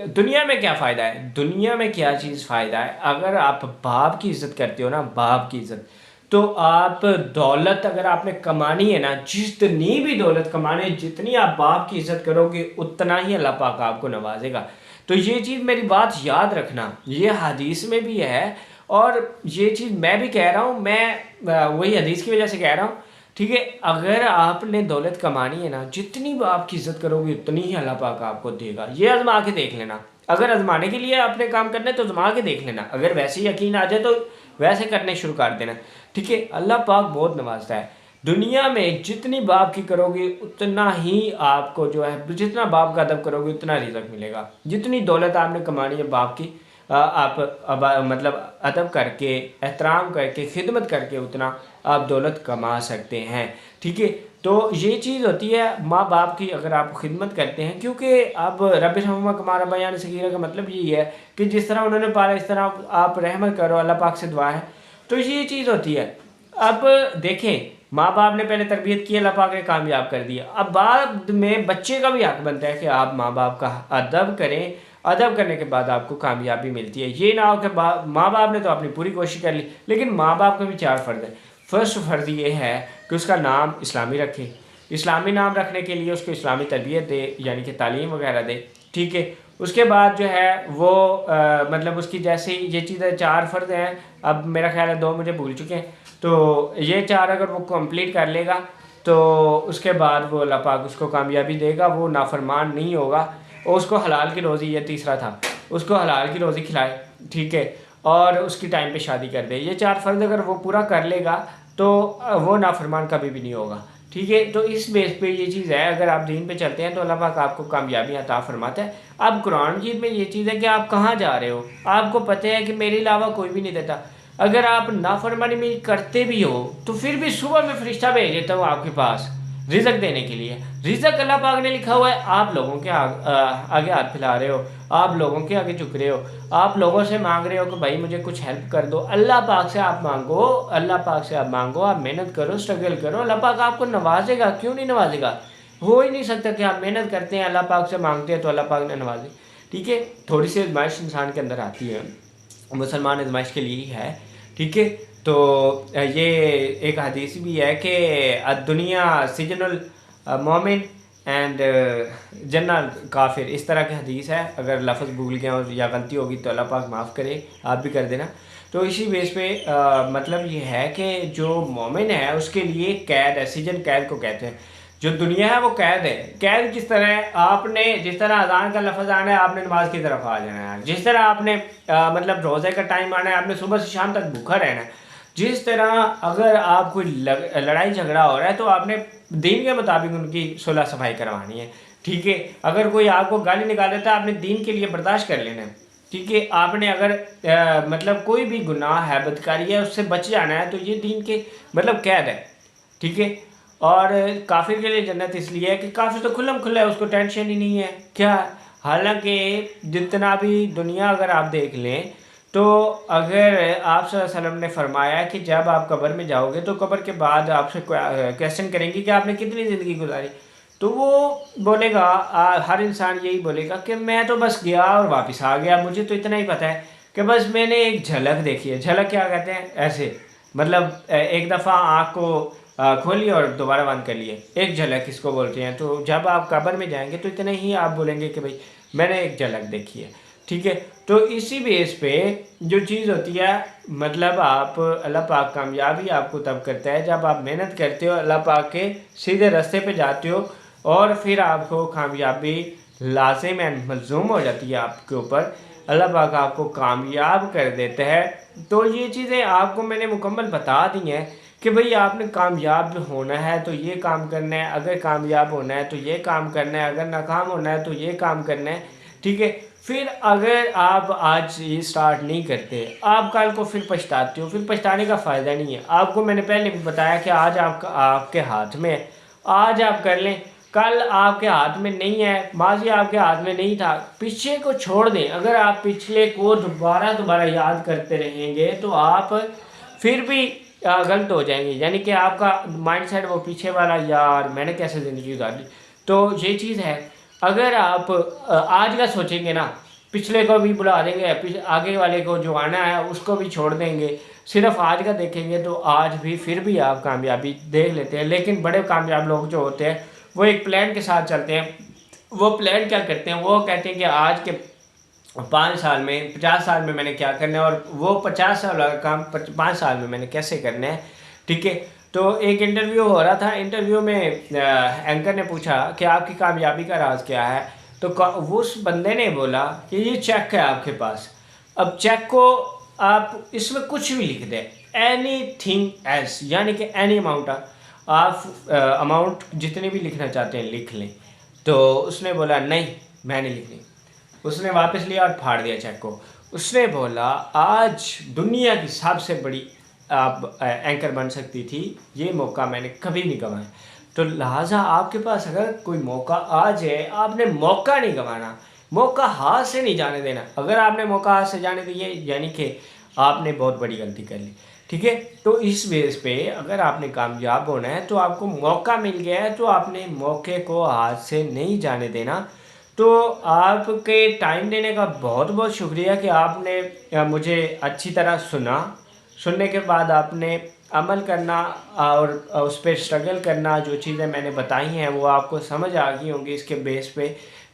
दुनिया में क्या फ़ायदा है, दुनिया में क्या चीज़ फ़ायदा है? अगर आप बाप की इज़्ज़त करते हो ना, बाप की इज़्ज़त, तो आप दौलत अगर आपने कमानी है ना, जितनी भी दौलत कमानी है, जितनी आप बाप की इज़्ज़त करोगे उतना ही अल्लाह पाक आपको नवाजेगा। तो ये चीज़ मेरी बात याद रखना, ये हदीस में भी है और ये चीज़ मैं भी कह रहा हूँ, मैं वही हदीस की वजह से कह रहा हूँ, ठीक है। अगर आपने दौलत कमानी है ना, जितनी बाप की इज़्ज़त करोगे उतनी ही अल्लाह पाक आपको देगा। ये आजमा के देख लेना। अगर आजमाने के लिए आपने काम करना है तो आजमा के देख लेना, अगर वैसे यकीन आ जाए तो वैसे करने शुरू कर देना, ठीक है। अल्लाह पाक बहुत नवाजता है। दुनिया में जितनी बाप की करोगे उतना ही आपको जो है, जितना बाप का अदब करोगे उतना रिज़्क मिलेगा। जितनी दौलत आपने कमानी है बाप की, आप अब मतलब अदब करके, एहतराम करके, खिदमत करके उतना आप दौलत कमा सकते हैं, ठीक है। तो ये चीज़ होती है माँ बाप की, अगर आप खिदमत करते हैं, क्योंकि अब रब्बिरहमुमा कमा रब्बयानी सगीरा का मतलब यही है कि जिस तरह उन्होंने पाला इस तरह आप रहमत करो, अल्लाह पाक से दुआ है। तो ये चीज़ होती है। अब देखें, माँ बाप ने पहले तरबियत की, अल्लाह पाक ने कामयाब कर दिया। अब बाद में बच्चे का भी हक बनता है कि आप माँ बाप का अदब करें, अदब करने के बाद आपको कामयाबी मिलती है। ये ना हो कि माँ बाप ने तो अपनी पूरी कोशिश कर ली, लेकिन माँ बाप का भी 4 फ़र्ज़ है। फर्स्ट फ़र्ज़ ये है कि उसका नाम इस्लामी रखे, इस्लामी नाम रखने के लिए उसको इस्लामी तरबियत दे, यानी कि तालीम वगैरह दे, ठीक है। उसके बाद जो है वो मतलब उसकी जैसे ये चीज़ें 4 फ़र्ज़ हैं, अब मेरा ख्याल है 2 मुझे भूल चुके हैं, तो ये 4 अगर वो कंप्लीट कर लेगा तो उसके बाद वो अल्लाह पाक उसको कामयाबी देगा, वो नाफरमान नहीं होगा। और उसको हलाल की रोज़ी, ये तीसरा था, उसको हलाल की रोज़ी खिलाए, ठीक है, और उसकी टाइम पे शादी कर दे। ये 4 फ़र्ज़ अगर वो पूरा कर लेगा तो वो नाफरमान कभी भी नहीं होगा, ठीक है। तो इस बेस पे ये चीज़ है, अगर आप दीन पे चलते हैं तो अल्लाह पाक आपको कामयाबी अता फरमाता है। अब कुरान मजीद में ये चीज़ है कि आप कहाँ जा रहे हो, आपको पता है कि मेरे अलावा कोई भी नहीं देता। अगर आप नाफरमानी में करते भी हो तो फिर भी सुबह में फरिश्ता भेज देता हूँ आपके पास रिज़्क देने के लिए। रिज़्क अल्लाह पाक ने लिखा हुआ है, आप लोगों के आगे हाथ फैला रहे हो, आप लोगों के आगे झुक रहे हो, आप लोगों से मांग रहे हो कि भाई मुझे कुछ हेल्प कर दो। अल्लाह पाक से आप मांगो, अल्लाह पाक से आप मांगो, आप मेहनत करो, स्ट्रगल करो, अल्लाह पाक आपको नवाजेगा। क्यों नहीं नवाजेगा? हो ही नहीं सकता कि आप मेहनत करते हैं, अल्लाह पाक से मांगते हैं तो अल्लाह पाक ने नवाजे, ठीक है। थोड़ी सी आजमाइश इंसान के अंदर आती है, मुसलमान आजमाइश के लिए ही है, ठीक है। तो ये एक हदीस भी है कि दुनिया सिजनुल मोमिन एंड जन्नत काफिर, इस तरह की हदीस है। अगर लफ्ज़ भूल गया हो या गलती होगी तो अल्लाह पाक माफ़ करे, आप भी कर देना। तो इसी बेस पे मतलब ये है कि जो मोमिन है उसके लिए कैद है, सिजन कैद को कहते हैं। जो दुनिया है वो कैद है। कैद किस तरह है? आपने जिस तरह अजान का लफ्ज़ आना है आपने नमाज की तरफ आ जाना है, जिस तरह आपने मतलब रोज़े का टाइम आना है आपने सुबह से शाम तक भूखा रहना है, जिस तरह अगर आप कोई लड़ाई झगड़ा हो रहा है तो आपने दीन के मुताबिक उनकी सुलह सफाई करवानी है, ठीक है। अगर कोई आपको गाली निकाल देता है आपने दीन के लिए बर्दाश्त कर लेना है, ठीक है। आपने अगर मतलब कोई भी गुनाह है, बदकारी है, उससे बच जाना है, तो ये दीन के मतलब कैद है, ठीक है। और काफिर के लिए जन्नत इसलिए है कि काफिर तो खुल्लम खुल्ला है, उसको टेंशन ही नहीं है क्या। हालांकि जितना भी दुनिया अगर आप देख लें तो अगर आप सल्लल्लाहु अलैहि वसल्लम ने फरमाया कि जब आप कब्र में जाओगे तो कब्र के बाद आपसे क्वेश्चन करेंगे कि आपने कितनी ज़िंदगी गुजारी, तो वो बोलेगा हर इंसान यही बोलेगा कि मैं तो बस गया और वापस आ गया, मुझे तो इतना ही पता है कि बस मैंने एक झलक देखी है। झलक क्या कहते हैं? ऐसे मतलब एक दफ़ा आँख को खोलिए और दोबारा बंद कर लिए, एक झलक इसको बोलते हैं। तो जब आप कब्र में जाएंगे तो इतने ही आप बोलेंगे कि भाई मैंने एक झलक देखी है, ठीक है। तो इसी बेस पे जो चीज़ होती है, मतलब आप अल्लाह पाक कामयाबी आपको तब करता है जब आप मेहनत करते हो, अल्लाह पाक के सीधे रास्ते पे जाते हो और फिर आपको कामयाबी लाजिम एंड मलजूम हो जाती है आपके ऊपर, अल्लाह पाक आपको कामयाब कर देता है। तो ये चीज़ें आपको मैंने मुकम्मल बता दी हैं कि भाई आपने कामयाब होना है तो ये काम करना है, अगर कामयाब होना है तो ये काम करना है, अगर नाकाम होना है तो ये काम करना है, ठीक है। फिर अगर आप आज ये स्टार्ट नहीं करते, आप कल को फिर पछताते हो, फिर पछताने का फ़ायदा नहीं है। आपको मैंने पहले भी बताया कि आज आपके हाथ में है, आज आप कर लें, कल आपके हाथ में नहीं है, माजी आपके हाथ में नहीं था, पीछे को छोड़ दें। अगर आप पिछले को दोबारा याद करते रहेंगे तो आप फिर भी गलत हो जाएंगे, यानी कि आपका माइंडसेट वो पीछे वाला, यार मैंने कैसे ज़िंदगी गुजारी। तो ये चीज़ है, अगर आप आज का सोचेंगे ना, पिछले को भी बुला देंगे, आगे वाले को जो आना है उसको भी छोड़ देंगे, सिर्फ आज का देखेंगे तो आज भी फिर भी आप कामयाबी देख लेते हैं। लेकिन बड़े कामयाब लोग जो होते हैं वो एक प्लान के साथ चलते हैं। वो प्लान क्या करते हैं, वो कहते हैं कि आज के 5 साल में, 50 साल में मैंने क्या करना है, और वो 50 साल वाला काम 5 साल में मैंने कैसे करना है, ठीक है। तो एक इंटरव्यू हो रहा था, इंटरव्यू में एंकर ने पूछा कि आपकी कामयाबी का राज क्या है। तो वो उस बंदे ने बोला कि ये चेक है आपके पास, अब चेक को आप इसमें कुछ भी लिख दें, एनी थिंग एल्स, यानी कि एनी अमाउंट, आप अमाउंट जितने भी लिखना चाहते हैं लिख लें। तो उसने बोला नहीं मैं नहीं लिखनी। उसने वापस लिया और फाड़ दिया चेक को। उसने बोला आज दुनिया की सबसे बड़ी आप एंकर बन सकती थी, ये मौका मैंने कभी नहीं गंवाया। तो लिहाजा आपके पास अगर कोई मौका आ जाए, आपने मौका नहीं गंवाना, मौका हाथ से नहीं जाने देना। अगर आपने मौका हाथ से जाने दिए यानी कि आपने बहुत बड़ी गलती कर ली, ठीक है। तो इस बेस पे अगर आपने कामयाब होना है तो आपको मौका मिल गया है तो आपने मौके को हाथ से नहीं जाने देना। तो आपके टाइम देने का बहुत बहुत शुक्रिया कि आपने मुझे अच्छी तरह सुना। सुनने के बाद आपने अमल करना और उस पर स्ट्रगल करना, जो चीज़ें मैंने बताई हैं वो आपको समझ आ गई होंगी इसके बेस पे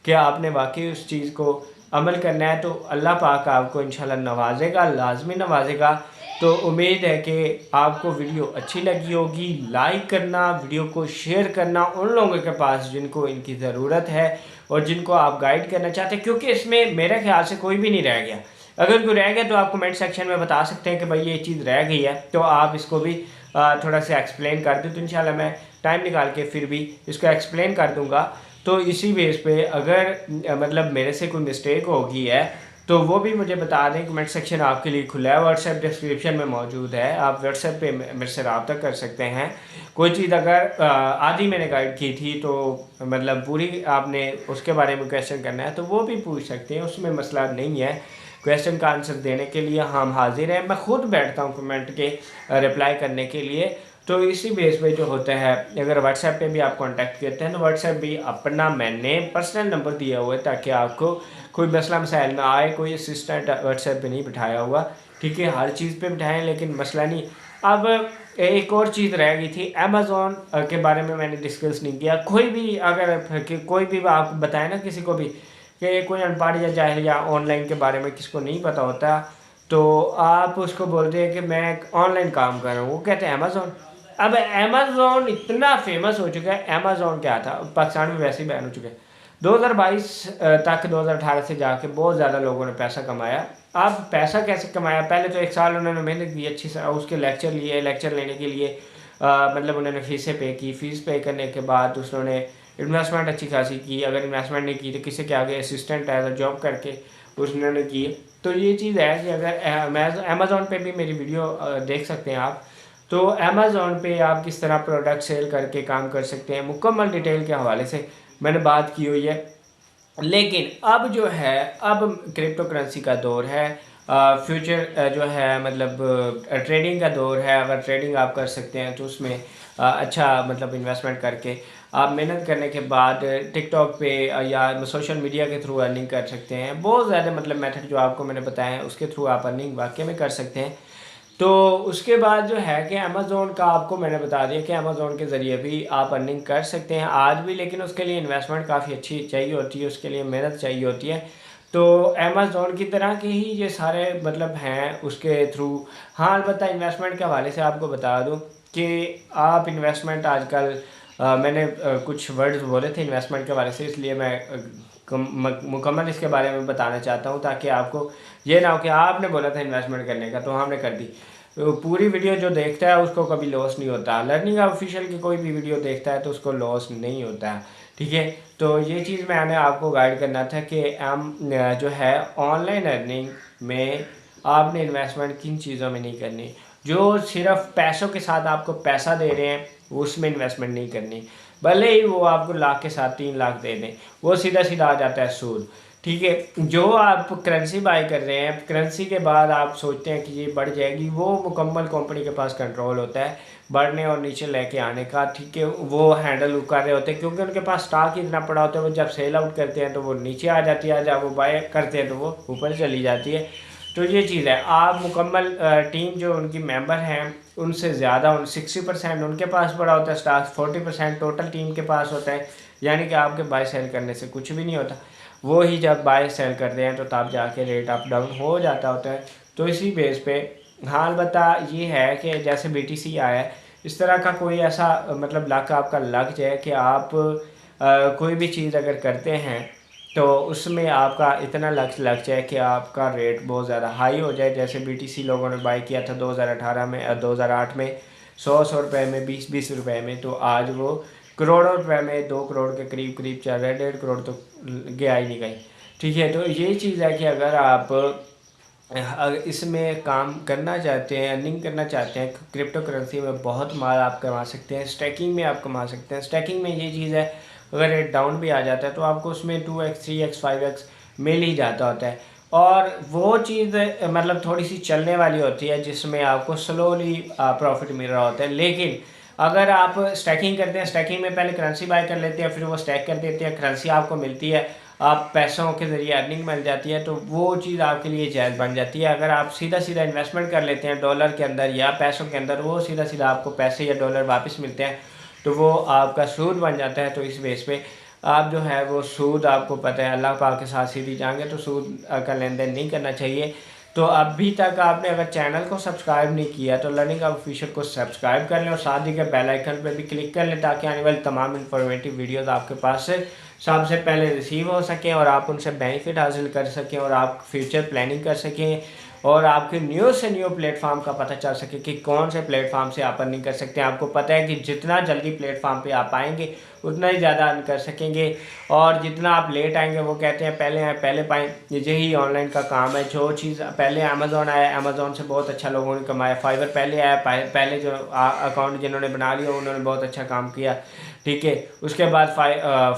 कि आपने वाकई उस चीज़ को अमल करना है। तो अल्लाह पाक आपको इंशाल्लाह नवाजेगा, लाजमी नवाजेगा। तो उम्मीद है कि आपको वीडियो अच्छी लगी होगी। लाइक करना, वीडियो को शेयर करना उन लोगों के पास जिनको इनकी ज़रूरत है और जिनको आप गाइड करना चाहते हैं, क्योंकि इसमें मेरे ख्याल से कोई भी नहीं रह गया। अगर कोई रह गया तो आप कमेंट सेक्शन में बता सकते हैं कि भाई ये चीज़ रह गई है, तो आप इसको भी थोड़ा सा एक्सप्लेन कर दें। तो इंशाल्लाह मैं टाइम निकाल के फिर भी इसको एक्सप्लेन कर दूँगा। तो इसी बेस पे अगर मतलब मेरे से कोई मिस्टेक हो गई है तो वो भी मुझे बता दें। कमेंट सेक्शन आपके लिए खुला है, व्हाट्सएप डिस्क्रिप्शन में मौजूद है, आप व्हाट्सएप पे मेरे से रब्ता कर सकते हैं। कोई चीज़ अगर आधी मैंने गाइड की थी तो मतलब पूरी आपने उसके बारे में क्वेश्चन करना है तो वो भी पूछ सकते हैं, उसमें मसला नहीं है। क्वेश्चन का आंसर देने के लिए हम हाजिर हैं, मैं खुद बैठता हूँ कमेंट के रिप्लाई करने के लिए। तो इसी बेस पे जो होता है, अगर व्हाट्सएप पे भी आप कांटेक्ट करते हैं तो व्हाट्सएप भी अपना मैंने पर्सनल नंबर दिया हुआ है ताकि आपको कोई मसला मसाइल ना आए। कोई असिस्टेंट व्हाट्सएप पे नहीं बिठाया हुआ, ठीक है, हर चीज़ पे बिठाएं लेकिन मसला नहीं। अब एक और चीज़ रह गई थी, अमेज़ोन के बारे में मैंने डिस्कस नहीं किया। कोई भी अगर कोई भी आप बताएं ना किसी को भी कि कोई अनपढ़ या जाहिल या ऑनलाइन के बारे में किसको नहीं पता होता, तो आप उसको बोलते हैं कि मैं ऑनलाइन काम कर रहा हूँ, वो कहते हैं अमेज़ोन। अब अमेज़ोन इतना फेमस हो चुका है, अमेज़ोन क्या था, पाकिस्तान में वैसे ही बैन हो चुका है। 2022 तक 2018 से जाके बहुत ज़्यादा लोगों ने पैसा कमाया। अब पैसा कैसे कमाया, पहले तो 1 साल उन्होंने मेहनत की अच्छी से, उसके लेक्चर लिए, लेक्चर लेने के लिए मतलब उन्होंने फ़ीसें पे की, फ़ीस पे करने के बाद उन्होंने इन्वेस्टमेंट अच्छी खासी की। अगर इन्वेस्टमेंट नहीं की तो किसी के आगे असिस्टेंट एज अ जॉब करके उन्होंने की। तो ये चीज़ है कि अगर अमेज़ोन पे भी मेरी वीडियो देख सकते हैं आप, तो अमेज़ोन पे आप किस तरह प्रोडक्ट सेल करके काम कर सकते हैं, मुकम्मल डिटेल के हवाले से मैंने बात की हुई है। लेकिन अब जो है, अब क्रिप्टो करेंसी का दौर है, फ्यूचर जो है मतलब ट्रेडिंग का दौर है। अगर ट्रेडिंग आप कर सकते हैं तो उसमें अच्छा मतलब इन्वेस्टमेंट करके आप मेहनत करने के बाद टिकटॉक पे या सोशल मीडिया के थ्रू अर्निंग कर सकते हैं। बहुत ज़्यादा मतलब मेथड जो आपको मैंने बताया है उसके थ्रू आप अर्निंग वाकई में कर सकते हैं। तो उसके बाद जो है कि अमेज़ोन का आपको मैंने बता दिया कि अमेज़ोन के ज़रिए भी आप अर्निंग कर सकते हैं आज भी, लेकिन उसके लिए इन्वेस्टमेंट काफ़ी अच्छी चाहिए होती है, उसके लिए मेहनत चाहिए होती है। तो अमेज़ोन की तरह के ही ये सारे मतलब हैं उसके थ्रू। हाँ, अलबत्ता इन्वेस्टमेंट के हवाले से आपको बता दूँ कि आप इन्वेस्टमेंट आजकल मैंने कुछ वर्ड्स बोले थे इन्वेस्टमेंट के हवाले से, इसलिए मैं मुकम्मल इसके बारे में बताना चाहता हूँ ताकि आपको ये ना हो कि आपने बोला था इन्वेस्टमेंट करने का तो हमने कर दी। पूरी वीडियो जो देखता है उसको कभी लॉस नहीं होता। लर्निंग ऑफिशियल की कोई भी वीडियो देखता है तो उसको लॉस नहीं होता है, ठीक है। तो ये चीज़ मैंने आपको गाइड करना था कि हम जो है ऑनलाइन अर्निंग में आपने इन्वेस्टमेंट किन चीज़ों में नहीं करनी। जो सिर्फ पैसों के साथ आपको पैसा दे रहे हैं उसमें इन्वेस्टमेंट नहीं करनी, भले ही वो आपको लाख के साथ 3 लाख दे दें, वो सीधा सीधा आ जाता है सूद, ठीक है। जो आप करेंसी बाई कर रहे हैं, करेंसी के बाद आप सोचते हैं कि ये बढ़ जाएगी, वो मुकम्मल कंपनी के पास कंट्रोल होता है बढ़ने और नीचे लेके आने का, ठीक है। वो हैंडल कर रहे होते हैं क्योंकि उनके पास स्टॉक ही इतना पड़ा होता है। वो जब सेल आउट करते हैं तो वो नीचे आ जाती है, जब वो बाय करते हैं तो वो ऊपर चली जाती है। तो ये चीज़ है, आप मुकम्मल टीम जो उनकी मेंबर हैं उनसे ज़्यादा 60% उनके पास पड़ा होता है स्टॉक, 40% टोटल टीम के पास होता है। यानी कि आपके बाय सेल करने से कुछ भी नहीं होता, वो ही जब बाय सेल करते हैं तो तब जाके रेट अप डाउन हो जाता होता है। तो इसी बेस पे हाँ, अलबत्ता ये है कि जैसे BTC आया है, इस तरह का कोई ऐसा मतलब लक आपका लग जाए कि आप कोई भी चीज़ अगर करते हैं तो उसमें आपका इतना लग जाए कि आपका रेट बहुत ज़्यादा हाई हो जाए। जैसे BTC लोगों ने बाई किया था 2018 में 2008 में 100 रुपये में, 20 रुपये में, तो आज वो करोड़ों रुपए में 2 करोड़ के करीब करीब चल रहा है, 1.5 करोड़ तो गया ही नहीं कहीं, ठीक है। तो ये चीज़ है कि अगर आप इसमें काम करना चाहते हैं, अर्निंग करना चाहते हैं, क्रिप्टो करेंसी में बहुत माल आप कमा सकते हैं, स्टैकिंग में आप कमा सकते हैं। स्टैकिंग में ये चीज़ है, अगर रेट डाउन भी आ जाता है तो आपको उसमें 2x 3x 5x मिल ही जाता होता है। और वो चीज़ मतलब थोड़ी सी चलने वाली होती है जिसमें आपको स्लोली प्रॉफिट मिल रहा होता है। लेकिन अगर आप स्टैकिंग करते हैं, स्टैकिंग में पहले करेंसी बाय कर लेते हैं, फिर वो स्टैक कर देते हैं, करेंसी आपको मिलती है, आप पैसों के ज़रिए अर्निंग मिल जाती है, तो वो चीज़ आपके लिए जायज़ बन जाती है। अगर आप सीधा सीधा इन्वेस्टमेंट कर लेते हैं डॉलर के अंदर या पैसों के अंदर, वो सीधा सीधा आपको पैसे या डॉलर वापस मिलते हैं, तो वो आपका सूद बन जाता है। तो इस बेस पे आप जो है वो सूद, आपको पता है अल्लाह पाक के साथ सीधी जाएंगे तो सूद का लेन देन नहीं करना चाहिए। तो अभी तक आपने अगर चैनल को सब्सक्राइब नहीं किया तो लर्निंग ऑफिशियल को सब्सक्राइब कर लें और साथ ही के बेल आइकन पर भी क्लिक कर लें ताकि आने वाली तमाम इन्फॉर्मेटिव वीडियोस आपके पास से सबसे पहले रिसीव हो सकें और आप उनसे बेनिफिट हासिल कर सकें और आप फ्यूचर प्लानिंग कर सकें और आपके न्यू से न्यू प्लेटफॉर्म का पता चल सके कि कौन से प्लेटफॉर्म से आप अर्निंग कर सकते हैं। आपको पता है कि जितना जल्दी प्लेटफॉर्म पे आप आएंगे उतना ही ज़्यादा अर्न कर सकेंगे, और जितना आप लेट आएंगे, वो कहते हैं पहले आए पहले पाएँ, यही ऑनलाइन का काम है। जो चीज़ पहले अमेज़ोन आया, अमेज़ोन से बहुत अच्छा लोगों ने कमाया। फाइवर पहले आया, पहले जो अकाउंट जिन्होंने बना लिया उन्होंने बहुत अच्छा काम किया, ठीक है। उसके बाद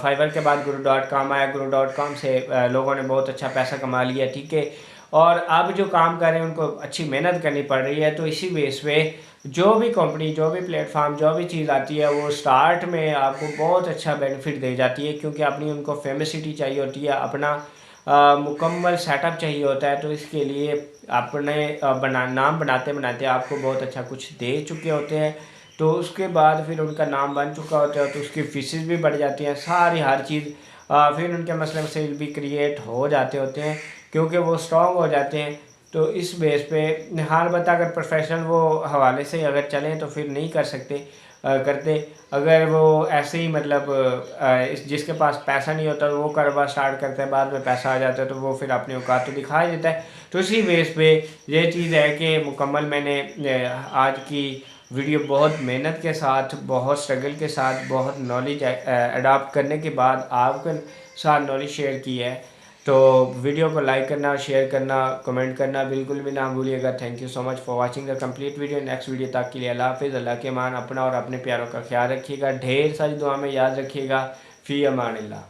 फाइवर के बाद guru.com आया, guru.com से लोगों ने बहुत अच्छा पैसा कमा लिया, ठीक है। और अब जो काम कर रहे हैं उनको अच्छी मेहनत करनी पड़ रही है। तो इसी बेस पे जो भी कंपनी, जो भी प्लेटफॉर्म, जो भी चीज़ आती है वो स्टार्ट में आपको बहुत अच्छा बेनिफिट दे जाती है, क्योंकि अपनी उनको फेमसिटी चाहिए होती है, अपना मुकम्मल सेटअप चाहिए होता है। तो इसके लिए अपने नाम बनाते बनाते आपको बहुत अच्छा कुछ दे चुके होते हैं, तो उसके बाद फिर उनका नाम बन चुका होता है तो उसकी फीसेस भी बढ़ जाती हैं, सारी हर चीज़, फिर उनके मसले मसाइल भी क्रिएट हो जाते होते हैं क्योंकि वो स्ट्रॉन्ग हो जाते हैं। तो इस बेस पे हाल बता, अगर प्रोफेशनल वो हवाले से अगर चलें तो फिर नहीं कर सकते करते। अगर वो ऐसे ही मतलब जिसके पास पैसा नहीं होता वो कारोबार स्टार्ट करता है, बाद में पैसा आ जाता है तो वो फिर अपनी औकात तो दिखा देता है। तो इसी बेस पे ये चीज़ है कि मुकम्मल मैंने आज की वीडियो बहुत मेहनत के साथ, बहुत स्ट्रगल के साथ, बहुत नॉलेज अडॉप्ट करने के बाद आपके साथ नॉलेज शेयर की है। तो वीडियो को लाइक करना, शेयर करना, कमेंट करना बिल्कुल भी ना भूलिएगा। Thank you so much for watching the complete video. Next video तक के लिए अल्लाह हाफिज़। अल्लाह के मान अपना और अपने प्यारों का ख्याल रखिएगा, ढेर सारी दुआ में याद रखिएगा। फ़ी अमानिल्लाह।